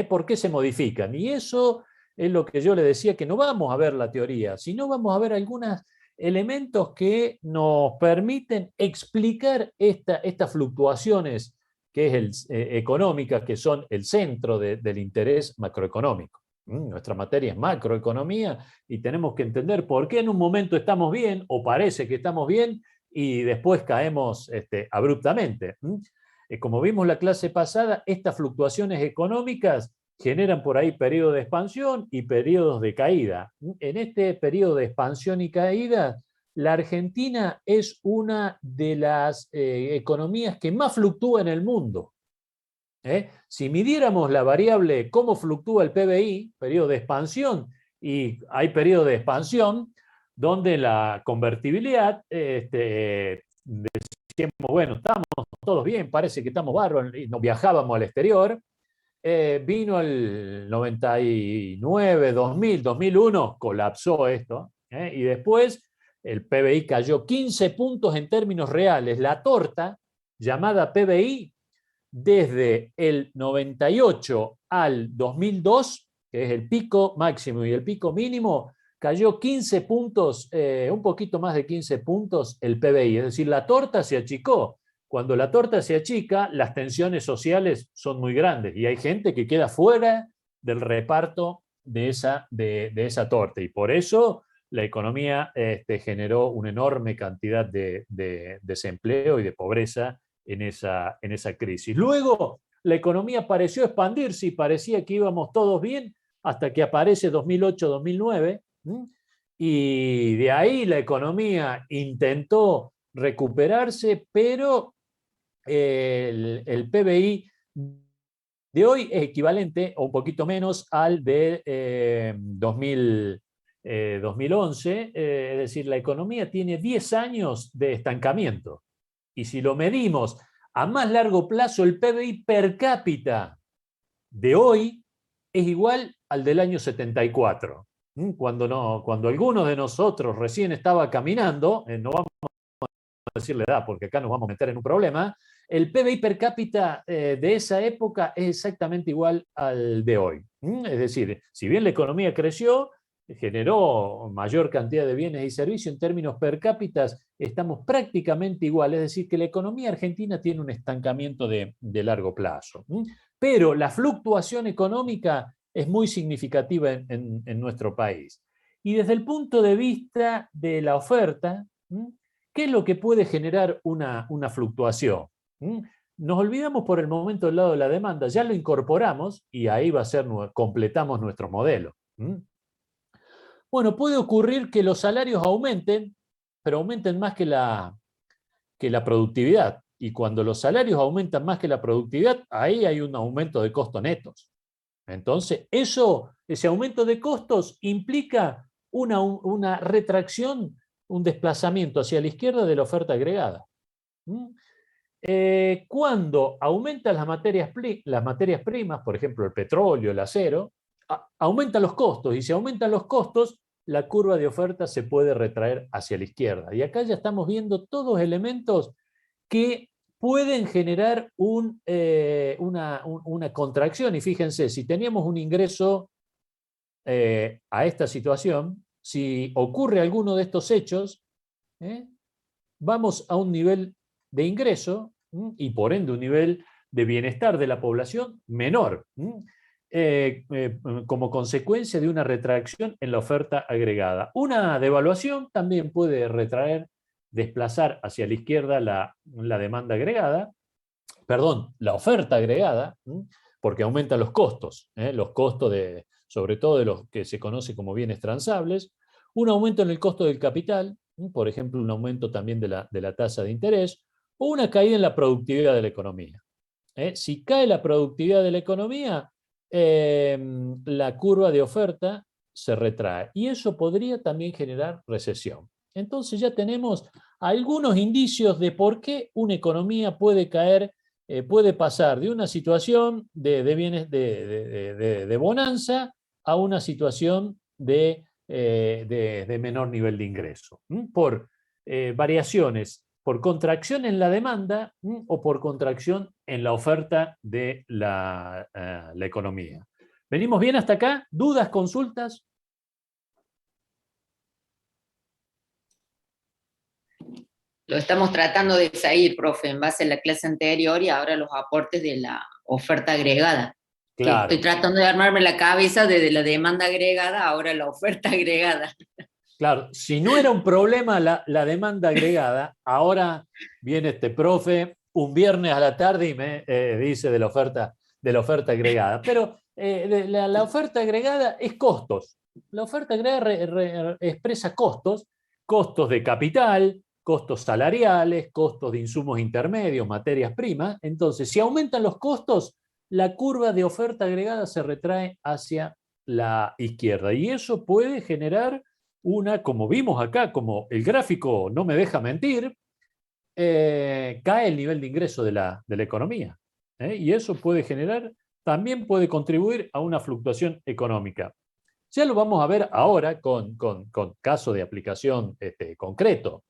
por qué se modifican? Y eso es lo que yo le decía, que no vamos a ver la teoría, sino vamos a ver algunos elementos que nos permiten explicar estas fluctuaciones económicas, que son el centro del interés macroeconómico. Nuestra materia es macroeconomía y tenemos que entender por qué en un momento estamos bien o parece que estamos bien y después caemos abruptamente. Como vimos la clase pasada, estas fluctuaciones económicas generan por ahí periodos de expansión y periodos de caída. En este periodo de expansión y caída, la Argentina es una de las economías que más fluctúa en el mundo. Si midiéramos la variable cómo fluctúa el PBI, periodo de expansión, y hay periodo de expansión donde la convertibilidad, decíamos, bueno, estamos todos bien, parece que estamos bárbaros, y nos viajábamos al exterior. Vino el 99, 2000, 2001, colapsó esto, y después el PBI cayó 15 puntos en términos reales. La torta, llamada PBI, desde el 98 al 2002, que es el pico máximo y el pico mínimo, cayó 15 puntos, un poquito más de 15 puntos el PBI. Es decir, la torta se achicó. Cuando la torta se achica, las tensiones sociales son muy grandes y hay gente que queda fuera del reparto de esa torta. Y por eso la economía generó una enorme cantidad de desempleo y de pobreza en esa crisis. Luego, la economía pareció expandirse y parecía que íbamos todos bien hasta que aparece 2008-2009, y de ahí la economía intentó recuperarse, pero el PBI de hoy es equivalente, o un poquito menos, al de 2011, es decir, la economía tiene 10 años de estancamiento. Y si lo medimos a más largo plazo, el PBI per cápita de hoy es igual al del año 74. Cuando alguno de nosotros recién estaba caminando, no vamos a decir la edad porque acá nos vamos a meter en un problema, el PBI per cápita de esa época es exactamente igual al de hoy. Es decir, si bien la economía creció, generó mayor cantidad de bienes y servicios, en términos per cápita estamos prácticamente igual. Es decir, que la economía argentina tiene un estancamiento de largo plazo. Pero la fluctuación económica es muy significativa en nuestro país. Y desde el punto de vista de la oferta, ¿qué es lo que puede generar una fluctuación? nos olvidamos por el momento del lado de la demanda, ya lo incorporamos y ahí va a ser, completamos nuestro modelo. Bueno, puede ocurrir que los salarios aumenten, pero aumenten más que la productividad. Y cuando los salarios aumentan más que la productividad, ahí hay un aumento de costos netos. Entonces, ese aumento de costos implica una retracción, un desplazamiento hacia la izquierda de la oferta agregada. Cuando aumentan las materias primas, por ejemplo el petróleo, el acero, aumentan los costos, y si aumentan los costos, la curva de oferta se puede retraer hacia la izquierda. Y acá ya estamos viendo todos elementos que pueden generar una contracción. Y fíjense, si teníamos un ingreso a esta situación, si ocurre alguno de estos hechos, vamos a un nivel de ingreso y por ende un nivel de bienestar de la población menor, como consecuencia de una retracción en la oferta agregada. Una devaluación también puede desplazar hacia la izquierda la demanda agregada, la oferta agregada, porque aumentan los costos sobre todo de los que se conoce como bienes transables, un aumento en el costo del capital, por ejemplo, un aumento también de la tasa de interés, o una caída en la productividad de la economía. Si cae la productividad de la economía, la curva de oferta se retrae, y eso podría también generar recesión. Entonces ya tenemos algunos indicios de por qué una economía puede caer, puede pasar de una situación de bonanza a una situación de menor nivel de ingreso, por variaciones, por contracción en la demanda o por contracción en la oferta de la economía. ¿Venimos bien hasta acá? ¿Dudas, consultas? Lo estamos tratando de seguir, profe, en base a la clase anterior y ahora los aportes de la oferta agregada. Claro. Que estoy tratando de armarme la cabeza desde la demanda agregada, ahora la oferta agregada. Claro, si no era un problema la demanda agregada, ahora viene este profe un viernes a la tarde y me dice de la oferta agregada. Pero la oferta agregada es costos. La oferta agregada expresa costos de capital, costos salariales, costos de insumos intermedios, materias primas. Entonces, si aumentan los costos, la curva de oferta agregada se retrae hacia la izquierda. Y eso puede generar como vimos acá, como el gráfico no me deja mentir, cae el nivel de ingreso de la economía. Y eso también puede contribuir a una fluctuación económica. Ya lo vamos a ver ahora con caso de aplicación concreto.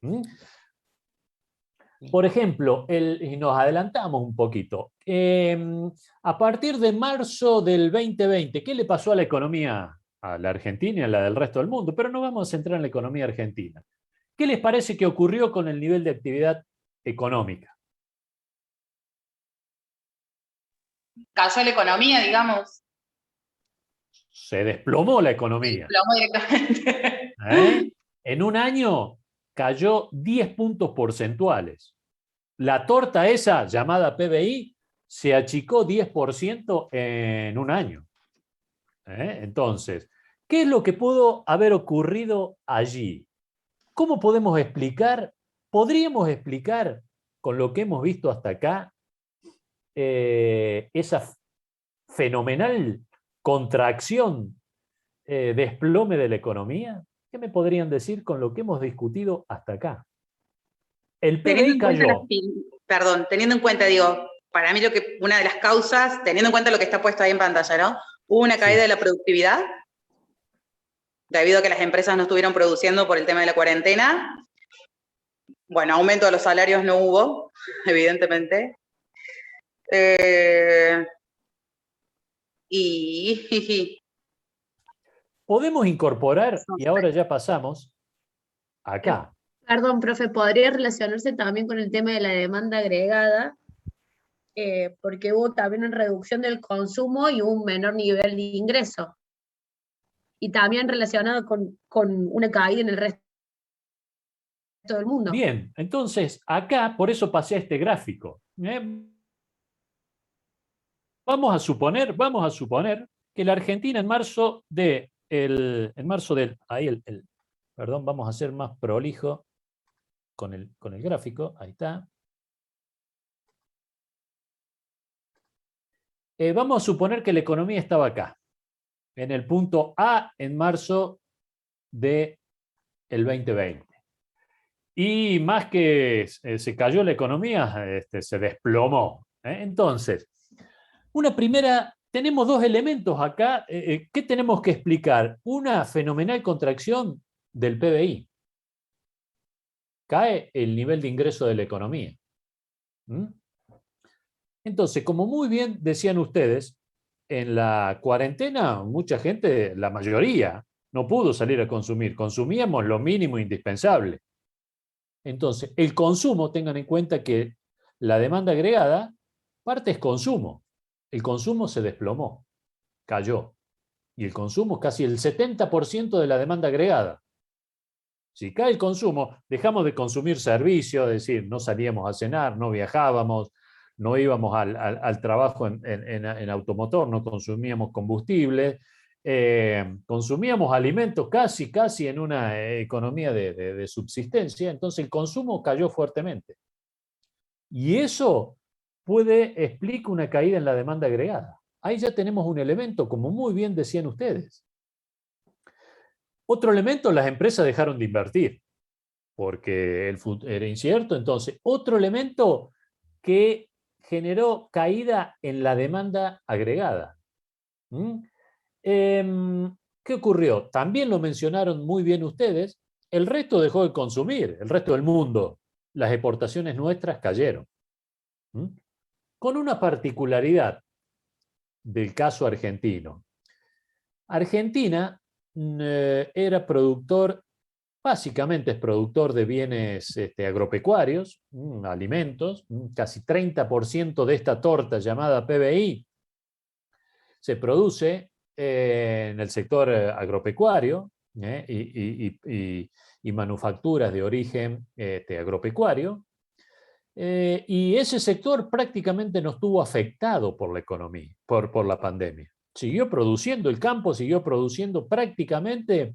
Por ejemplo, y nos adelantamos un poquito. A partir de marzo del 2020, ¿qué le pasó a la economía? A la Argentina y a la del resto del mundo, pero no vamos a centrar en la economía argentina. ¿Qué les parece que ocurrió con el nivel de actividad económica? Cayó la economía, digamos. Se desplomó la economía. Se desplomó directamente. En un año cayó 10 puntos porcentuales. La torta esa, llamada PBI, se achicó 10% en un año. Entonces, ¿qué es lo que pudo haber ocurrido allí? ¿Cómo podemos explicar? ¿Podríamos explicar con lo que hemos visto hasta acá esa fenomenal contracción, desplome de la economía? ¿Qué me podrían decir con lo que hemos discutido hasta acá? El PBI cayó. Perdón, teniendo en cuenta, digo, para mí una de las causas, teniendo en cuenta lo que está puesto ahí en pantalla, ¿no? Hubo una caída de la productividad, debido a que las empresas no estuvieron produciendo por el tema de la cuarentena. Bueno, aumento de los salarios no hubo, evidentemente. Podemos incorporar, y ahora ya pasamos acá. Perdón, profe, ¿podría relacionarse también con el tema de la demanda agregada? Porque hubo también una reducción del consumo y un menor nivel de ingreso. Y también relacionado con una caída en el resto del mundo. Bien, entonces acá, por eso pasé a este gráfico. Vamos a suponer que la Argentina en marzo perdón, vamos a ser más prolijo con el gráfico, ahí está. Vamos a suponer que la economía estaba acá, en el punto A en marzo del 2020. Y más que se cayó la economía, se desplomó. Entonces, tenemos dos elementos acá. ¿Qué tenemos que explicar? Una fenomenal contracción del PBI. Cae el nivel de ingreso de la economía. Entonces, como muy bien decían ustedes, en la cuarentena mucha gente, la mayoría, no pudo salir a consumir. Consumíamos lo mínimo indispensable. Entonces, el consumo, tengan en cuenta que la demanda agregada, parte es consumo. El consumo se desplomó, cayó. Y el consumo es casi el 70% de la demanda agregada. Si cae el consumo, dejamos de consumir servicios, es decir, no salíamos a cenar, no viajábamos, no íbamos al trabajo en automotor, no consumíamos combustible, consumíamos alimentos casi en una economía de subsistencia, entonces el consumo cayó fuertemente. Y eso explica una caída en la demanda agregada. Ahí ya tenemos un elemento, como muy bien decían ustedes. Otro elemento, las empresas dejaron de invertir, porque el futuro era incierto. Entonces, otro elemento que generó caída en la demanda agregada. ¿Qué ocurrió? También lo mencionaron muy bien ustedes, el resto dejó de consumir, el resto del mundo. Las exportaciones nuestras cayeron. Con una particularidad del caso argentino. Argentina era productor, básicamente es productor de bienes agropecuarios, alimentos, casi 30% de esta torta llamada PBI se produce en el sector agropecuario y manufacturas de origen agropecuario. Y ese sector prácticamente no estuvo afectado por la economía, por la pandemia. Siguió produciendo, el campo siguió produciendo prácticamente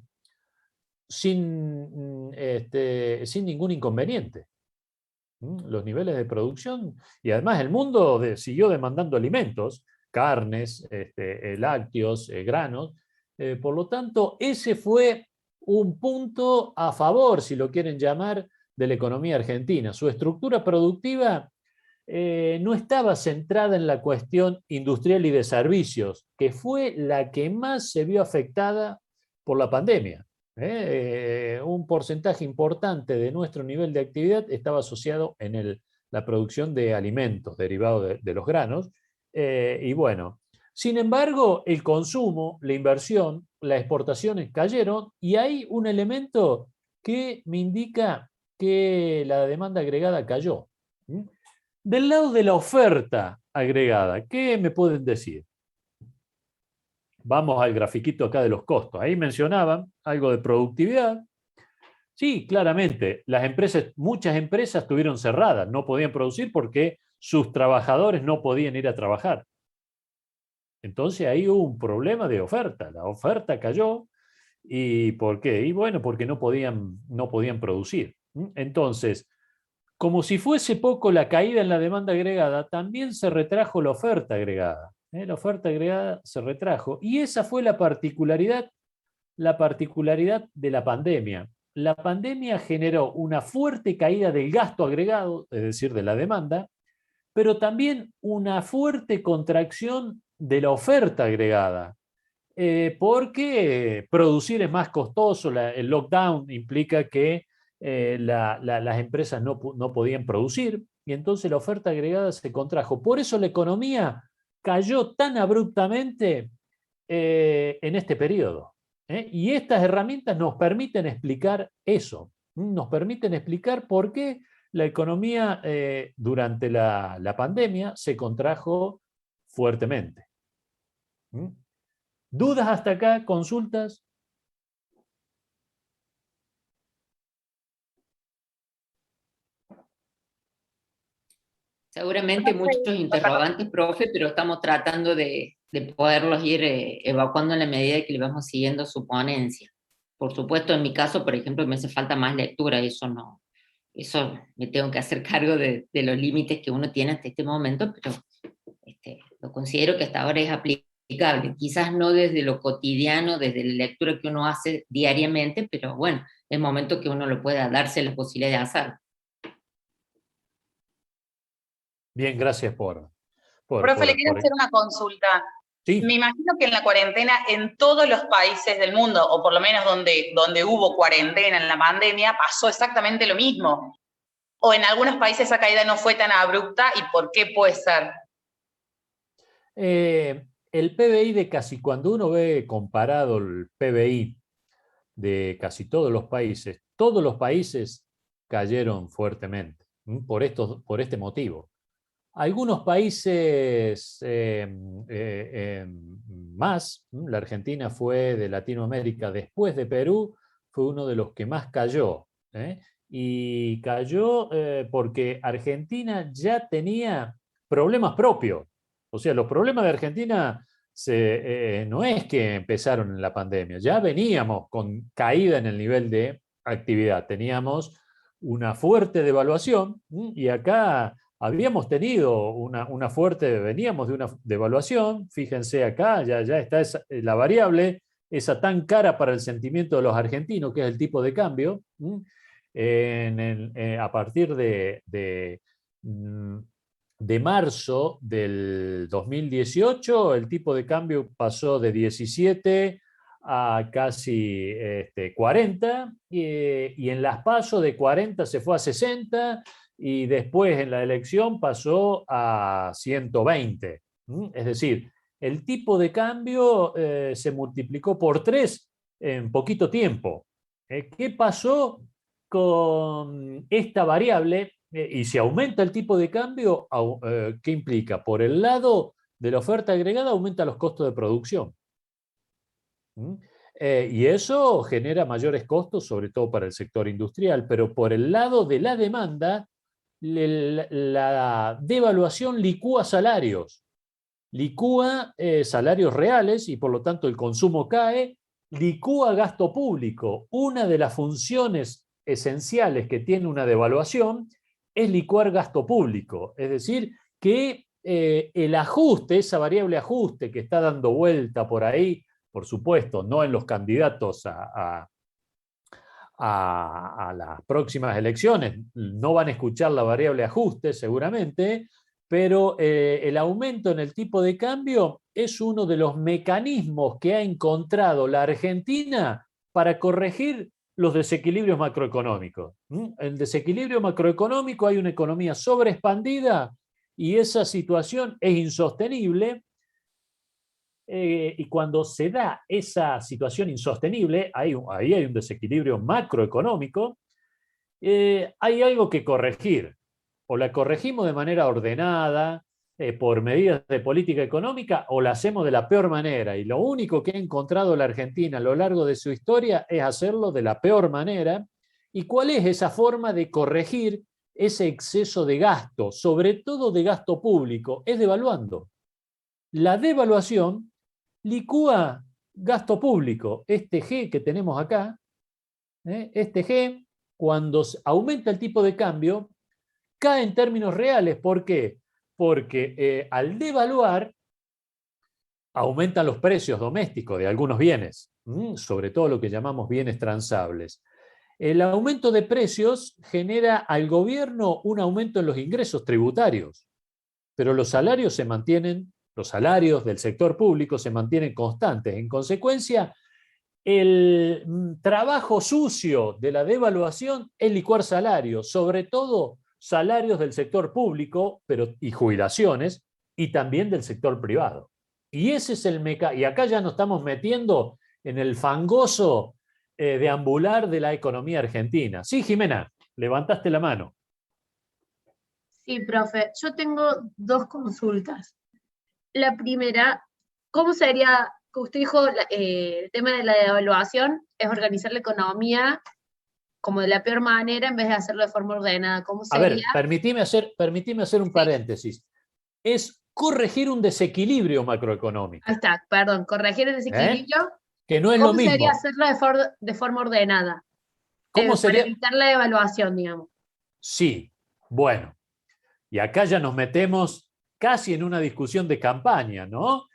sin ningún inconveniente. Los niveles de producción, y además el mundo siguió demandando alimentos, carnes, lácteos, granos. Por lo tanto, ese fue un punto a favor, si lo quieren llamar, de la economía argentina. Su estructura productiva no estaba centrada en la cuestión industrial y de servicios, que fue la que más se vio afectada por la pandemia. Un porcentaje importante de nuestro nivel de actividad estaba asociado en la producción de alimentos derivados de los granos. Y bueno, sin embargo, el consumo, la inversión, las exportaciones cayeron, y hay un elemento que me indica que la demanda agregada cayó. Del lado de la oferta agregada, ¿qué me pueden decir? Vamos al grafiquito acá de los costos. Ahí mencionaban algo de productividad. Sí, claramente, muchas empresas estuvieron cerradas, no podían producir porque sus trabajadores no podían ir a trabajar. Entonces ahí hubo un problema de oferta. La oferta cayó. ¿Y por qué? Y bueno, porque no podían producir. Entonces, como si fuese poco la caída en la demanda agregada, también se retrajo la oferta agregada. La oferta agregada se retrajo. Y esa fue la particularidad de la pandemia. La pandemia generó una fuerte caída del gasto agregado, es decir, de la demanda, pero también una fuerte contracción de la oferta agregada. Porque producir es más costoso, el lockdown implica que las empresas no podían producir, y entonces la oferta agregada se contrajo. Por eso la economía cayó tan abruptamente en este periodo. Y estas herramientas nos permiten explicar eso, nos permiten explicar por qué la economía durante la pandemia se contrajo fuertemente. ¿Dudas hasta acá? ¿Consultas? Seguramente muchos interrogantes, profe, pero estamos tratando de poderlos ir evacuando en la medida que le vamos siguiendo su ponencia. Por supuesto, en mi caso, por ejemplo, me hace falta más lectura, eso me tengo que hacer cargo de los límites que uno tiene hasta este momento, pero lo considero que hasta ahora es aplicable, quizás no desde lo cotidiano, desde la lectura que uno hace diariamente, pero bueno, es momento que uno lo pueda darse la posibilidad de hacer. Bien, gracias Profe, le quiero hacer una consulta. Sí. Me imagino que en la cuarentena, en todos los países del mundo, o por lo menos donde hubo cuarentena en la pandemia, pasó exactamente lo mismo. O en algunos países esa caída no fue tan abrupta, ¿y por qué puede ser? El PBI de casi, cuando uno ve comparado el PBI de casi todos los países cayeron fuertemente, por este motivo. Algunos países más, la Argentina fue de Latinoamérica, después de Perú, fue uno de los que más cayó. Y cayó porque Argentina ya tenía problemas propios. O sea, los problemas de Argentina no es que empezaron en la pandemia, ya veníamos con caída en el nivel de actividad. Teníamos una fuerte devaluación y acá habíamos tenido veníamos de una devaluación, fíjense acá, ya está la variable, esa tan cara para el sentimiento de los argentinos, que es el tipo de cambio, a partir de marzo del 2018, el tipo de cambio pasó de 17 a casi 40, y en las PASO de 40 se fue a 60, y después en la elección pasó a 120. Es decir, el tipo de cambio se multiplicó por 3 en poquito tiempo. ¿Qué pasó con esta variable? Y si aumenta el tipo de cambio, ¿qué implica? Por el lado de la oferta agregada, aumenta los costos de producción. Y eso genera mayores costos, sobre todo para el sector industrial, pero por el lado de la demanda, la devaluación licúa salarios, salarios reales, y por lo tanto el consumo cae, licúa gasto público. Una de las funciones esenciales que tiene una devaluación es licuar gasto público, es decir, que el ajuste, esa variable ajuste que está dando vuelta por ahí, por supuesto, no en los candidatos a las próximas elecciones, no van a escuchar la variable ajuste seguramente, pero el aumento en el tipo de cambio es uno de los mecanismos que ha encontrado la Argentina para corregir los desequilibrios macroeconómicos. El desequilibrio macroeconómico, hay una economía sobreexpandida y esa situación es insostenible. Y cuando se da esa situación insostenible, ahí hay un desequilibrio macroeconómico, hay algo que corregir. O la corregimos de manera ordenada, por medidas de política económica, o la hacemos de la peor manera. Y lo único que ha encontrado la Argentina a lo largo de su historia es hacerlo de la peor manera. ¿Y cuál es esa forma de corregir ese exceso de gasto, sobre todo de gasto público? Es devaluando. La devaluación licúa gasto público. Este G que tenemos acá, este G, cuando aumenta el tipo de cambio, cae en términos reales. ¿Por qué? Porque al devaluar, aumentan los precios domésticos de algunos bienes, sobre todo lo que llamamos bienes transables. El aumento de precios genera al gobierno un aumento en los ingresos tributarios, pero los salarios se mantienen. Los salarios del sector público se mantienen constantes. En consecuencia, el trabajo sucio de la devaluación es licuar salarios, sobre todo salarios del sector público y jubilaciones, y también del sector privado. Y ese es y acá ya nos estamos metiendo en el fangoso deambular de la economía argentina. Sí, Jimena, levantaste la mano. Sí, profe, yo tengo 2 consultas. La primera, ¿cómo sería, que usted dijo, el tema de la devaluación es organizar la economía como de la peor manera en vez de hacerlo de forma ordenada. ¿Cómo A ver, sería? permitime hacer un paréntesis. Es corregir un desequilibrio macroeconómico, Ahí está, perdón, corregir el desequilibrio. que no es lo ¿Cómo sería mismo. hacerlo de forma ordenada? ¿Cómo Para sería? evitar la devaluación, digamos. Sí, bueno, y acá ya nos metemos casi en una discusión de campaña, ¿no?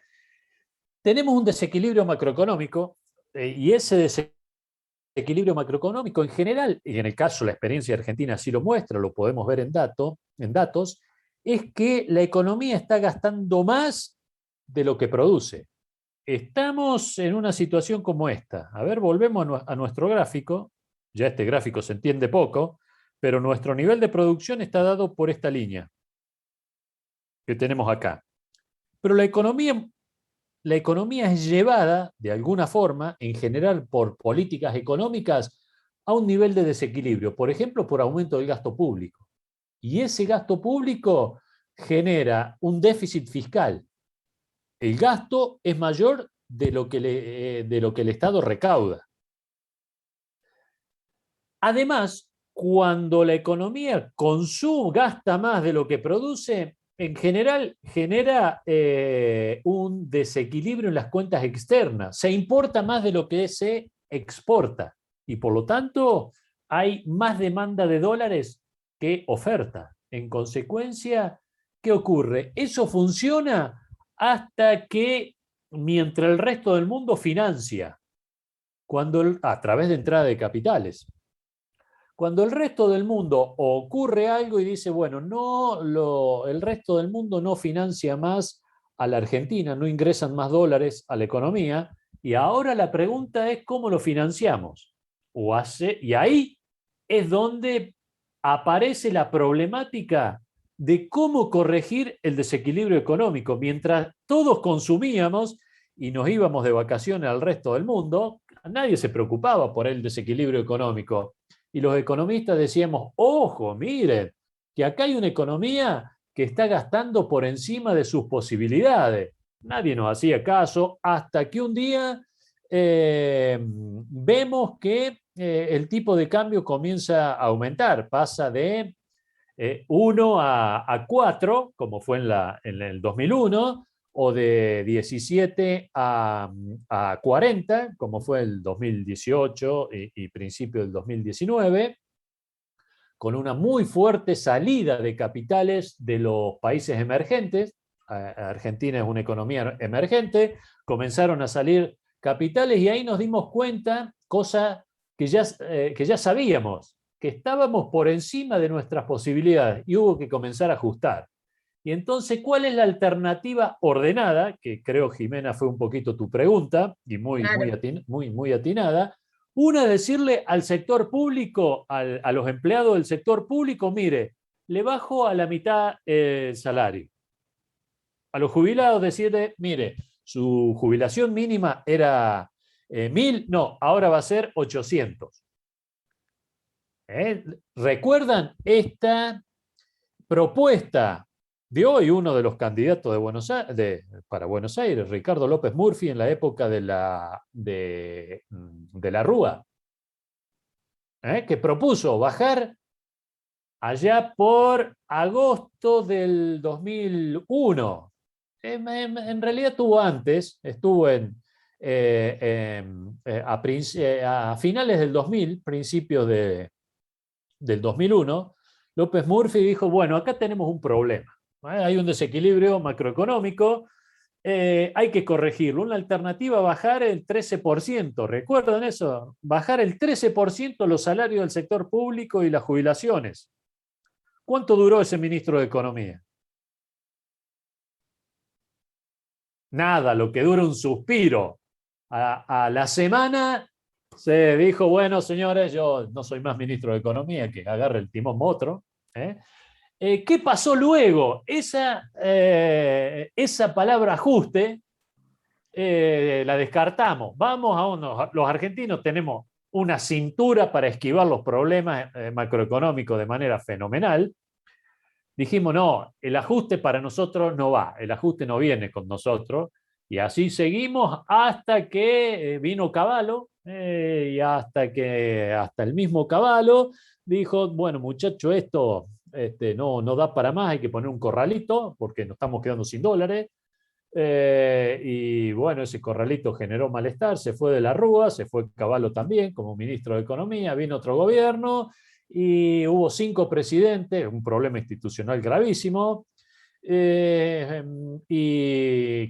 Tenemos un desequilibrio macroeconómico y ese desequilibrio macroeconómico en general, y en el caso la experiencia argentina así lo muestra, lo podemos ver en datos, es que la economía está gastando más de lo que produce. Estamos en una situación como esta. A ver, volvemos a nuestro gráfico. Ya este gráfico se entiende poco, pero nuestro nivel de producción está dado por esta línea que tenemos acá. Pero la economía es llevada, de alguna forma, en general por políticas económicas, a un nivel de desequilibrio, por ejemplo, por aumento del gasto público. Y ese gasto público genera un déficit fiscal. El gasto es mayor de lo que el Estado recauda. Además, cuando la economía gasta más de lo que produce, en general genera un desequilibrio en las cuentas externas. Se importa más de lo que se exporta y por lo tanto hay más demanda de dólares que oferta. En consecuencia, ¿qué ocurre? Eso funciona hasta que, mientras el resto del mundo financia, a través de entrada de capitales. Cuando el resto del mundo ocurre algo y dice, bueno, el resto del mundo no financia más a la Argentina, no ingresan más dólares a la economía, y ahora la pregunta es cómo lo financiamos. Y ahí es donde aparece la problemática de cómo corregir el desequilibrio económico. Mientras todos consumíamos y nos íbamos de vacaciones al resto del mundo, nadie se preocupaba por el desequilibrio económico. Y los economistas decíamos, ojo, miren, que acá hay una economía que está gastando por encima de sus posibilidades. Nadie nos hacía caso hasta que un día vemos que el tipo de cambio comienza a aumentar, pasa de 1 a 4, como fue en el 2001, o de 17 a 40, como fue el 2018 y principio del 2019, con una muy fuerte salida de capitales de los países emergentes. Argentina es una economía emergente, comenzaron a salir capitales y ahí nos dimos cuenta, cosa que ya sabíamos, que estábamos por encima de nuestras posibilidades y hubo que comenzar a ajustar. Y entonces, ¿cuál es la alternativa ordenada? Que creo, Jimena, fue un poquito tu pregunta y muy atinada. Una es decirle al sector público, a los empleados del sector público, mire, le bajo a la mitad el salario. A los jubilados decirle, mire, su jubilación mínima era 1.000, no, ahora va a ser 800. ¿Recuerdan esta propuesta de hoy uno de los candidatos para Buenos Aires, Ricardo López Murphy, en la época de la Rúa, que propuso bajar allá por agosto del 2001? En realidad estuvo antes, estuvo a finales del 2000, principios del 2001, López Murphy dijo, bueno, acá tenemos un problema. Hay un desequilibrio macroeconómico, hay que corregirlo. Una alternativa, bajar el 13%. ¿Recuerdan eso? Bajar el 13% los salarios del sector público y las jubilaciones. ¿Cuánto duró ese ministro de Economía? Nada, lo que dura un suspiro. A la semana se dijo, bueno, señores, yo no soy más ministro de Economía, que agarre el timón otro. ¿Qué pasó luego? Esa palabra ajuste la descartamos. Los argentinos tenemos una cintura para esquivar los problemas macroeconómicos de manera fenomenal. Dijimos, no, el ajuste para nosotros no va, el ajuste no viene con nosotros. Y así seguimos hasta que vino Cavallo, y hasta el mismo Cavallo dijo, bueno, muchacho, esto no da para más, hay que poner un corralito porque nos estamos quedando sin dólares. Y bueno, ese corralito generó malestar, se fue de la Rúa, se fue Cavallo también como ministro de Economía, vino otro gobierno y hubo 5 presidentes, un problema institucional gravísimo. ¿Y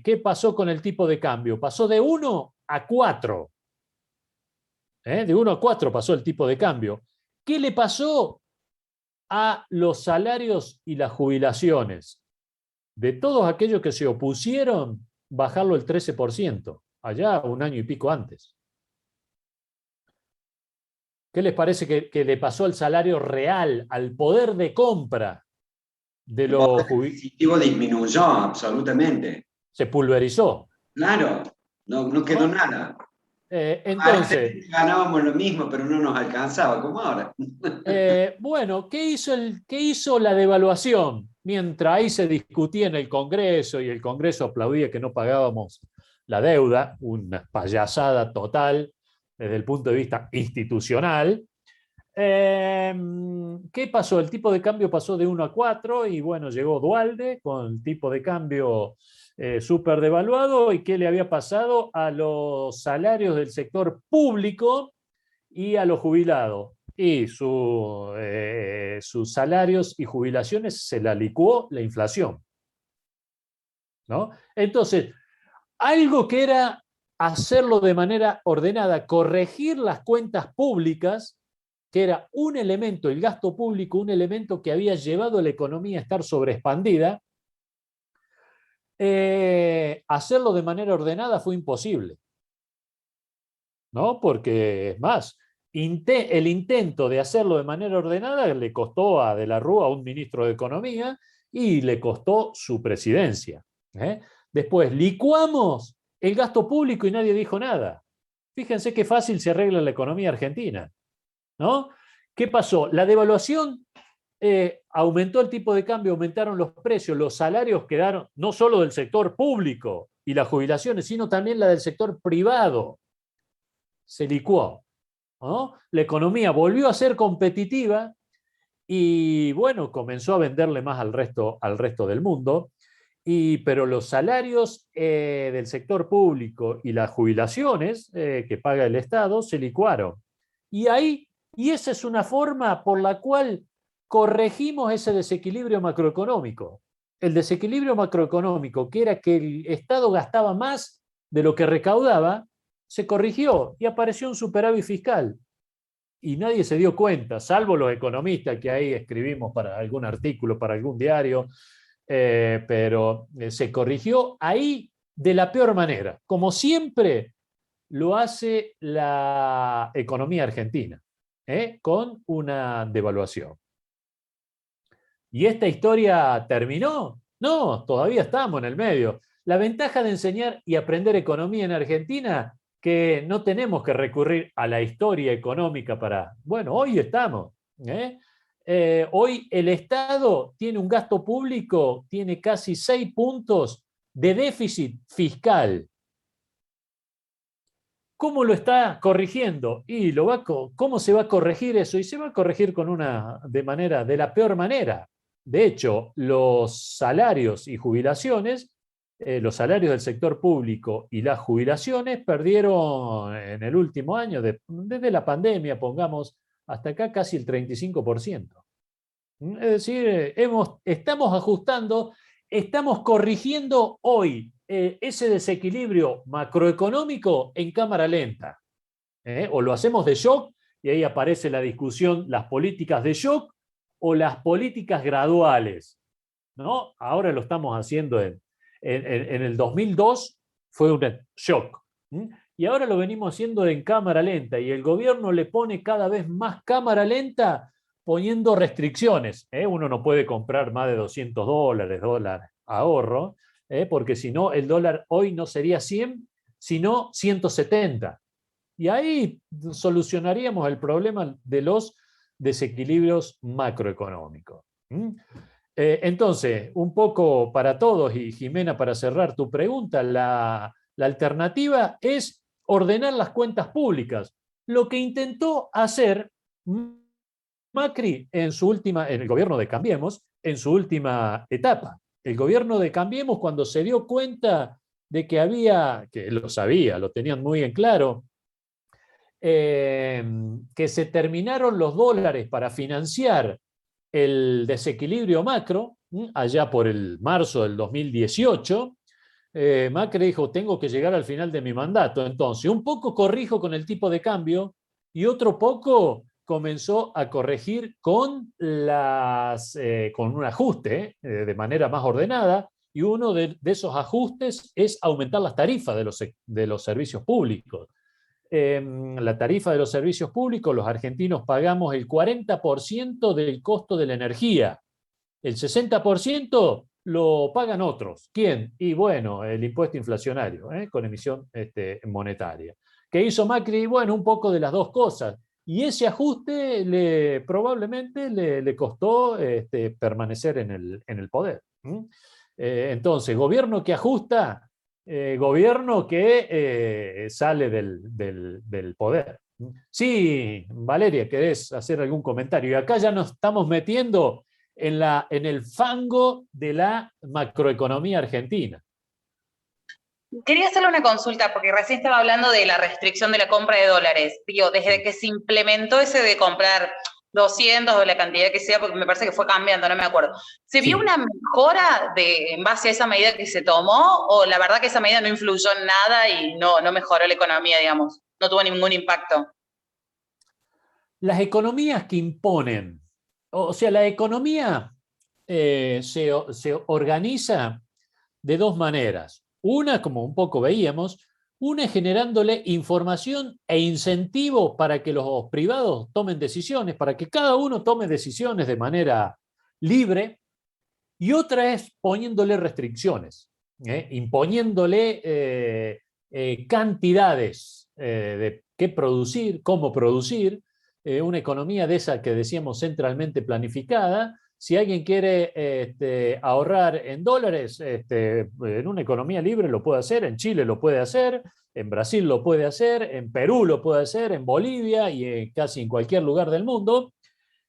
qué pasó con el tipo de cambio? Pasó de 1 a 4. De 1 a 4 pasó el tipo de cambio. ¿Qué le pasó a los salarios y las jubilaciones? De todos aquellos que se opusieron, bajarlo el 13%, allá un año y pico antes. ¿Qué les parece que le pasó al salario real, al poder de compra de los jubilados? El disminuyó absolutamente. Se pulverizó. Claro, no quedó nada. Entonces, ganábamos lo mismo, pero no nos alcanzaba como ahora. bueno, ¿qué hizo la devaluación? Mientras ahí se discutía en el Congreso y el Congreso aplaudía que no pagábamos la deuda, una payasada total desde el punto de vista institucional. ¿Qué pasó? El tipo de cambio pasó de 1 a 4 y bueno, llegó Duhalde con el tipo de cambio súper devaluado. ¿Y qué le había pasado a los salarios del sector público y a los jubilados? Y sus salarios y jubilaciones se la licuó la inflación, ¿no? Entonces, algo que era hacerlo de manera ordenada, corregir las cuentas públicas, que era un elemento, el gasto público, un elemento que había llevado a la economía a estar sobreexpandida, hacerlo de manera ordenada fue imposible, ¿no? Porque, es más, el intento de hacerlo de manera ordenada le costó a De la Rúa, a un ministro de Economía, y le costó su presidencia. Después, licuamos el gasto público y nadie dijo nada. Fíjense qué fácil se arregla la economía argentina, ¿no? ¿Qué pasó? La devaluación aumentó el tipo de cambio, aumentaron los precios, los salarios quedaron, no solo del sector público y las jubilaciones, sino también la del sector privado. Se licuó, ¿no? La economía volvió a ser competitiva y, bueno, comenzó a venderle más al resto del mundo. Pero los salarios del sector público y las jubilaciones que paga el Estado se licuaron. Y esa es una forma por la cual corregimos ese desequilibrio macroeconómico. El desequilibrio macroeconómico, que era que el Estado gastaba más de lo que recaudaba, se corrigió y apareció un superávit fiscal. Y nadie se dio cuenta, salvo los economistas que ahí escribimos para algún artículo, para algún diario, pero se corrigió ahí de la peor manera, como siempre lo hace la economía argentina, con una devaluación. ¿Y esta historia terminó? No, todavía estamos en el medio. La ventaja de enseñar y aprender economía en Argentina, que no tenemos que recurrir a la historia económica para... Bueno, hoy estamos, hoy el Estado tiene un gasto público, tiene casi 6 puntos de déficit fiscal. ¿Cómo lo está corrigiendo? Y ¿cómo se va a corregir eso? Y se va a corregir de la peor manera. De hecho, los salarios y jubilaciones, los salarios del sector público y las jubilaciones perdieron en el último año, desde la pandemia, pongamos, hasta acá casi el 35%. Es decir, estamos ajustando, estamos corrigiendo hoy ese desequilibrio macroeconómico en cámara lenta. O lo hacemos de shock, y ahí aparece la discusión, las políticas de shock o las políticas graduales, ¿no? Ahora lo estamos haciendo en el 2002, fue un shock. Y ahora lo venimos haciendo en cámara lenta, y el gobierno le pone cada vez más cámara lenta poniendo restricciones. Uno no puede comprar más de $200 ahorro, porque si no, el dólar hoy no sería 100, sino 170. Y ahí solucionaríamos el problema de los desequilibrios macroeconómicos. Entonces, un poco para todos, y Jimena, para cerrar tu pregunta, la alternativa es ordenar las cuentas públicas. Lo que intentó hacer Macri en el gobierno de Cambiemos, en su última etapa. El gobierno de Cambiemos, cuando se dio cuenta de que había, que lo sabía, lo tenían muy en claro, que se terminaron los dólares para financiar el desequilibrio macro, allá por el marzo del 2018, Macri dijo, tengo que llegar al final de mi mandato. Entonces, un poco corrijo con el tipo de cambio y otro poco comenzó a corregir con un ajuste de manera más ordenada, y uno de esos ajustes es aumentar las tarifas de los servicios públicos. La tarifa de los servicios públicos, los argentinos pagamos el 40% del costo de la energía. El 60% lo pagan otros. ¿Quién? Y bueno, el impuesto inflacionario, con emisión monetaria. ¿Qué hizo Macri? Bueno, un poco de las dos cosas. Y ese ajuste probablemente le costó permanecer en el poder. Entonces, gobierno que ajusta, gobierno que sale del poder. Sí, Valeria, ¿querés hacer algún comentario? Y acá ya nos estamos metiendo en el fango de la macroeconomía argentina. Quería hacerle una consulta, porque recién estaba hablando de la restricción de la compra de dólares. Digo, desde que se implementó ese de comprar 200 o la cantidad que sea, porque me parece que fue cambiando, no me acuerdo. ¿Se vio una mejora en base a esa medida que se tomó? ¿O la verdad que esa medida no influyó en nada y no mejoró la economía, digamos? No tuvo ningún impacto. Las economías que imponen, o sea, la economía se organiza de dos maneras. Una, como un poco veíamos, una es generándole información e incentivo para que los privados tomen decisiones, para que cada uno tome decisiones de manera libre, y otra es poniéndole restricciones, imponiéndole cantidades de qué producir, cómo producir, una economía de esa que decíamos centralmente planificada. Si alguien quiere ahorrar en dólares, en una economía libre lo puede hacer, en Chile lo puede hacer, en Brasil lo puede hacer, en Perú lo puede hacer, en Bolivia y casi en cualquier lugar del mundo.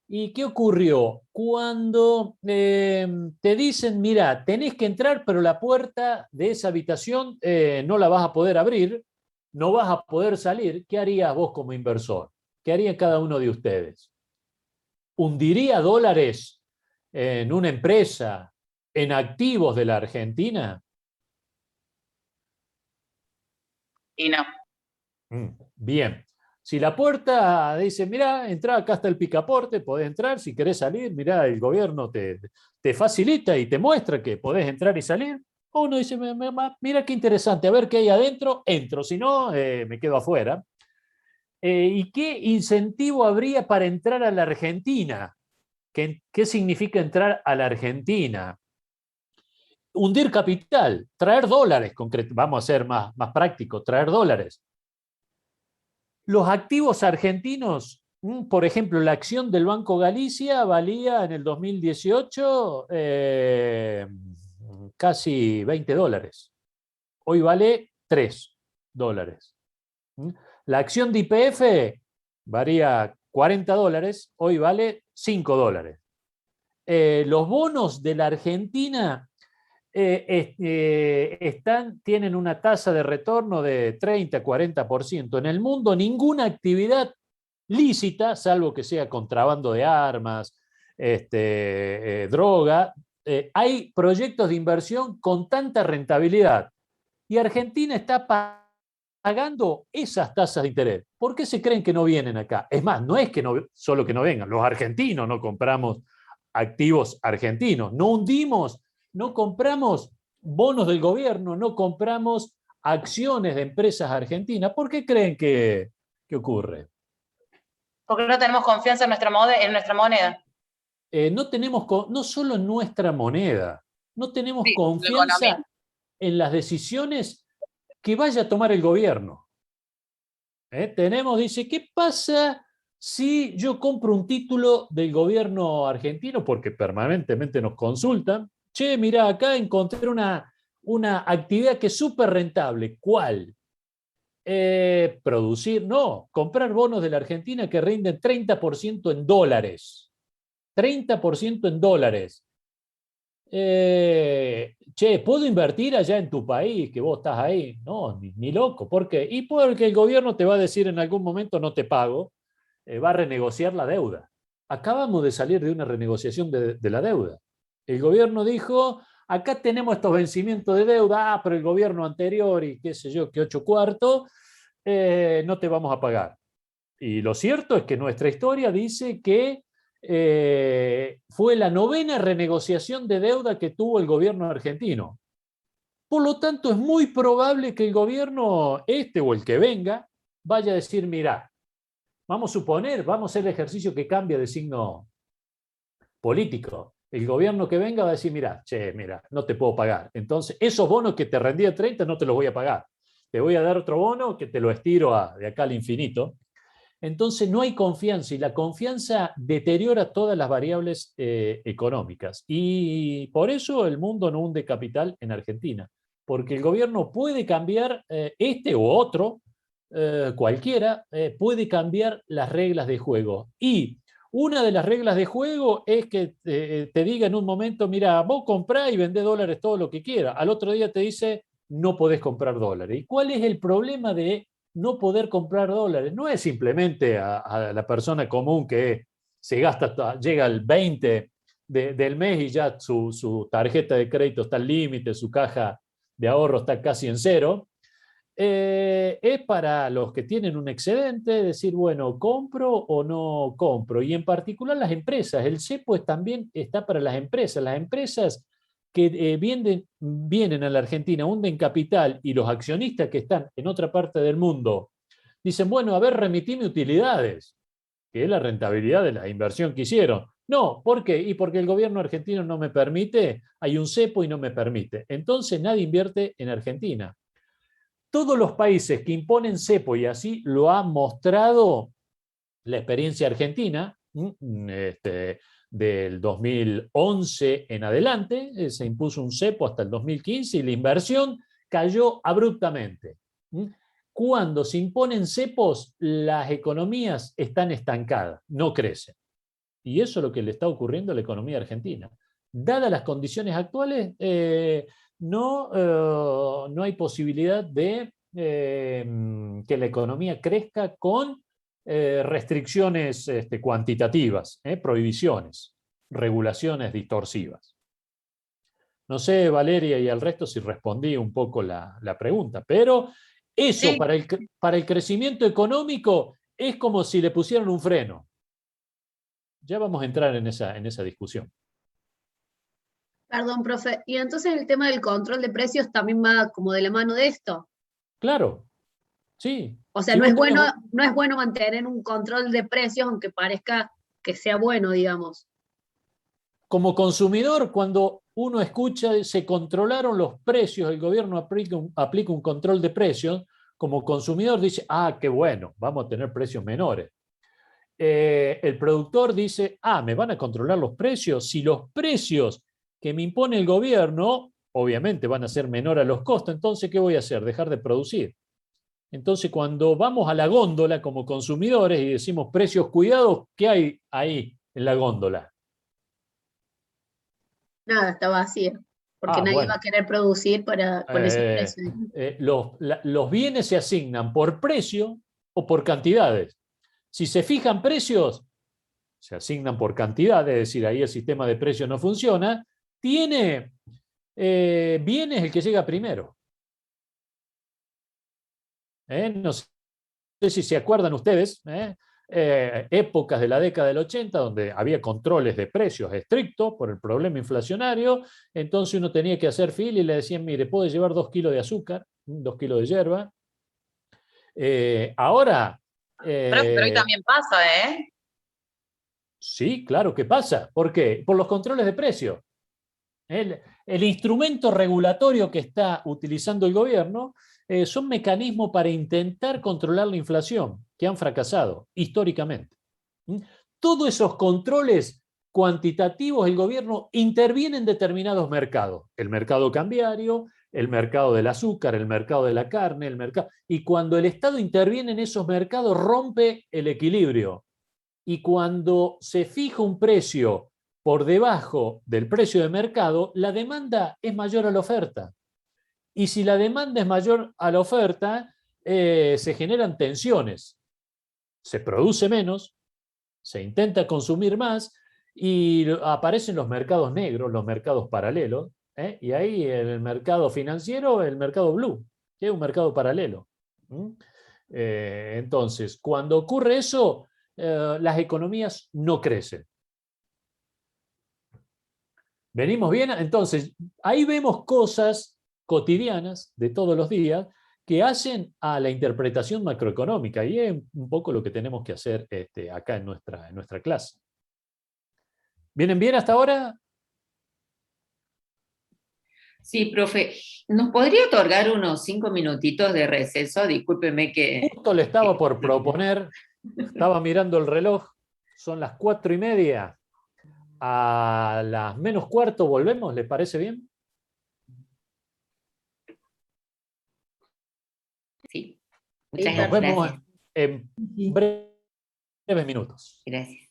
¿Y qué ocurrió? Cuando te dicen, mira, tenés que entrar, pero la puerta de esa habitación no la vas a poder abrir, no vas a poder salir, ¿qué harías vos como inversor? ¿Qué haría cada uno de ustedes? ¿Hundiría dólares en una empresa, en activos de la Argentina? Y no. Bien. Si la puerta dice, mira, entra, acá está el picaporte, podés entrar, si querés salir, mira, el gobierno te facilita y te muestra que podés entrar y salir, o uno dice, mira qué interesante, a ver qué hay adentro, entro, si no, me quedo afuera. ¿Y qué incentivo habría para entrar a la Argentina? ¿Qué significa entrar a la Argentina? Hundir capital, traer dólares, vamos a ser más prácticos, traer dólares. Los activos argentinos, por ejemplo, la acción del Banco Galicia valía en el 2018 casi $20. Hoy vale $3. La acción de YPF valía $40, hoy vale $5. Los bonos de la Argentina tienen una tasa de retorno de 30-40%. En el mundo, ninguna actividad lícita, salvo que sea contrabando de armas, droga, hay proyectos de inversión con tanta rentabilidad. Y Argentina está pagando esas tasas de interés. ¿Por qué se creen que no vienen acá? Es más, no es que solo que no vengan, los argentinos no compramos activos argentinos, no hundimos, no compramos bonos del gobierno, no compramos acciones de empresas argentinas. ¿Por qué creen que ocurre? Porque no tenemos confianza en nuestra moneda. No solo en nuestra moneda, no tenemos confianza en las decisiones que vaya a tomar el gobierno. Dice, ¿qué pasa Si yo compro un título del gobierno argentino, porque permanentemente nos consultan, che, mira, acá encontré una actividad que es súper rentable. ¿Cuál? Producir, no, comprar bonos de la Argentina que rinden 30% en dólares. 30% en dólares. Che, ¿puedo invertir allá en tu país, que vos estás ahí? No, ni loco. ¿Por qué? Y porque el gobierno te va a decir en algún momento no te pago, va a renegociar la deuda. Acabamos de salir de una renegociación de la deuda. El gobierno dijo, acá tenemos estos vencimientos de deuda, pero el gobierno anterior y qué sé yo, que 8 cuartos, no te vamos a pagar. Y lo cierto es que nuestra historia dice que fue la 9ª renegociación de deuda que tuvo el gobierno argentino. Por lo tanto, es muy probable que el gobierno este o el que venga vaya a decir, mirá, vamos a suponer, vamos a hacer el ejercicio que cambia de signo político. El gobierno que venga va a decir, mira, no te puedo pagar. Entonces, esos bonos que te rendí a 30 no te los voy a pagar. Te voy a dar otro bono que te lo estiro de acá al infinito. Entonces, no hay confianza y la confianza deteriora todas las variables económicas. Y por eso el mundo no hunde capital en Argentina. Porque el gobierno puede cambiar este u otro, cualquiera, puede cambiar las reglas de juego. Y una de las reglas de juego es que te diga en un momento, mira, vos comprá y vendé dólares todo lo que quieras. Al otro día te dice, no podés comprar dólares. ¿Y cuál es el problema de no poder comprar dólares? No es simplemente a la persona común que se gasta, llega al 20 del mes y ya su tarjeta de crédito está al límite, su caja de ahorro está casi en cero. Es para los que tienen un excedente decir, bueno, ¿compro o no compro? Y en particular las empresas. El cepo también está para las empresas. Las empresas que vienen a la Argentina, hunden capital y los accionistas que están en otra parte del mundo dicen, bueno, a ver, remitime utilidades, que es la rentabilidad de la inversión que hicieron. No, ¿por qué? Y porque el gobierno argentino no me permite, hay un cepo y no me permite. Entonces nadie invierte en Argentina. Todos los países que imponen cepo, y así lo ha mostrado la experiencia argentina, del 2011 en adelante, se impuso un cepo hasta el 2015 y la inversión cayó abruptamente. Cuando se imponen cepos, las economías están estancadas, no crecen. Y eso es lo que le está ocurriendo a la economía argentina. Dadas las condiciones actuales, no hay posibilidad de que la economía crezca con restricciones cuantitativas, prohibiciones, regulaciones distorsivas. No sé, Valeria, y al resto si respondí un poco la pregunta, pero eso sí. Para el crecimiento económico es como si le pusieran un freno. Ya vamos a entrar en esa discusión. Perdón, profe. Y entonces el tema del control de precios también va como de la mano de esto. Claro, sí. O sea, si no es bueno mantener un control de precios, aunque parezca que sea bueno, digamos. Como consumidor, cuando uno escucha se controlaron los precios, el gobierno aplica un control de precios, como consumidor dice, ah, qué bueno, vamos a tener precios menores. El productor dice, ah, ¿me van a controlar los precios? Si los precios que me impone el gobierno, obviamente van a ser menores a los costos, entonces, ¿qué voy a hacer? Dejar de producir. Entonces, cuando vamos a la góndola como consumidores y decimos precios cuidados, ¿qué hay ahí en la góndola? Nada, está vacía, porque nadie va a querer producir con esos precios. Los bienes se asignan por precio o por cantidades. Si se fijan precios, se asignan por cantidad, es decir, ahí el sistema de precios no funciona, tiene bienes el que llega primero. No sé si se acuerdan ustedes, épocas de la década del 80 donde había controles de precios estrictos por el problema inflacionario, entonces uno tenía que hacer fila y le decían, mire, puede llevar 2 kilos de azúcar, 2 kilos de yerba. Ahora... pero hoy también pasa, ¿eh? Sí, claro que pasa. ¿Por qué? Por los controles de precios. El instrumento regulatorio que está utilizando el gobierno son mecanismos para intentar controlar la inflación que han fracasado históricamente. Todos esos controles cuantitativos, el gobierno interviene en determinados mercados. El mercado cambiario, el mercado del azúcar, el mercado de la carne, y cuando el Estado interviene en esos mercados rompe el equilibrio. Y cuando se fija un precio por debajo del precio de mercado, la demanda es mayor a la oferta. Y si la demanda es mayor a la oferta, se generan tensiones. Se produce menos, se intenta consumir más y aparecen los mercados negros, los mercados paralelos, y ahí el mercado financiero, el mercado blue, que es un mercado paralelo. Entonces, cuando ocurre eso, las economías no crecen. ¿Venimos bien? Entonces, ahí vemos cosas cotidianas de todos los días que hacen a la interpretación macroeconómica, y es un poco lo que tenemos que hacer acá en nuestra clase. ¿Vienen bien hasta ahora? Sí, profe, ¿nos podría otorgar unos 5 minutitos de receso? Discúlpeme que... Justo le estaba por proponer, estaba mirando el reloj, son las 4:30, a las menos cuarto volvemos, ¿le parece bien? Sí, Y muchas nos vemos gracias. en breves minutos. Gracias.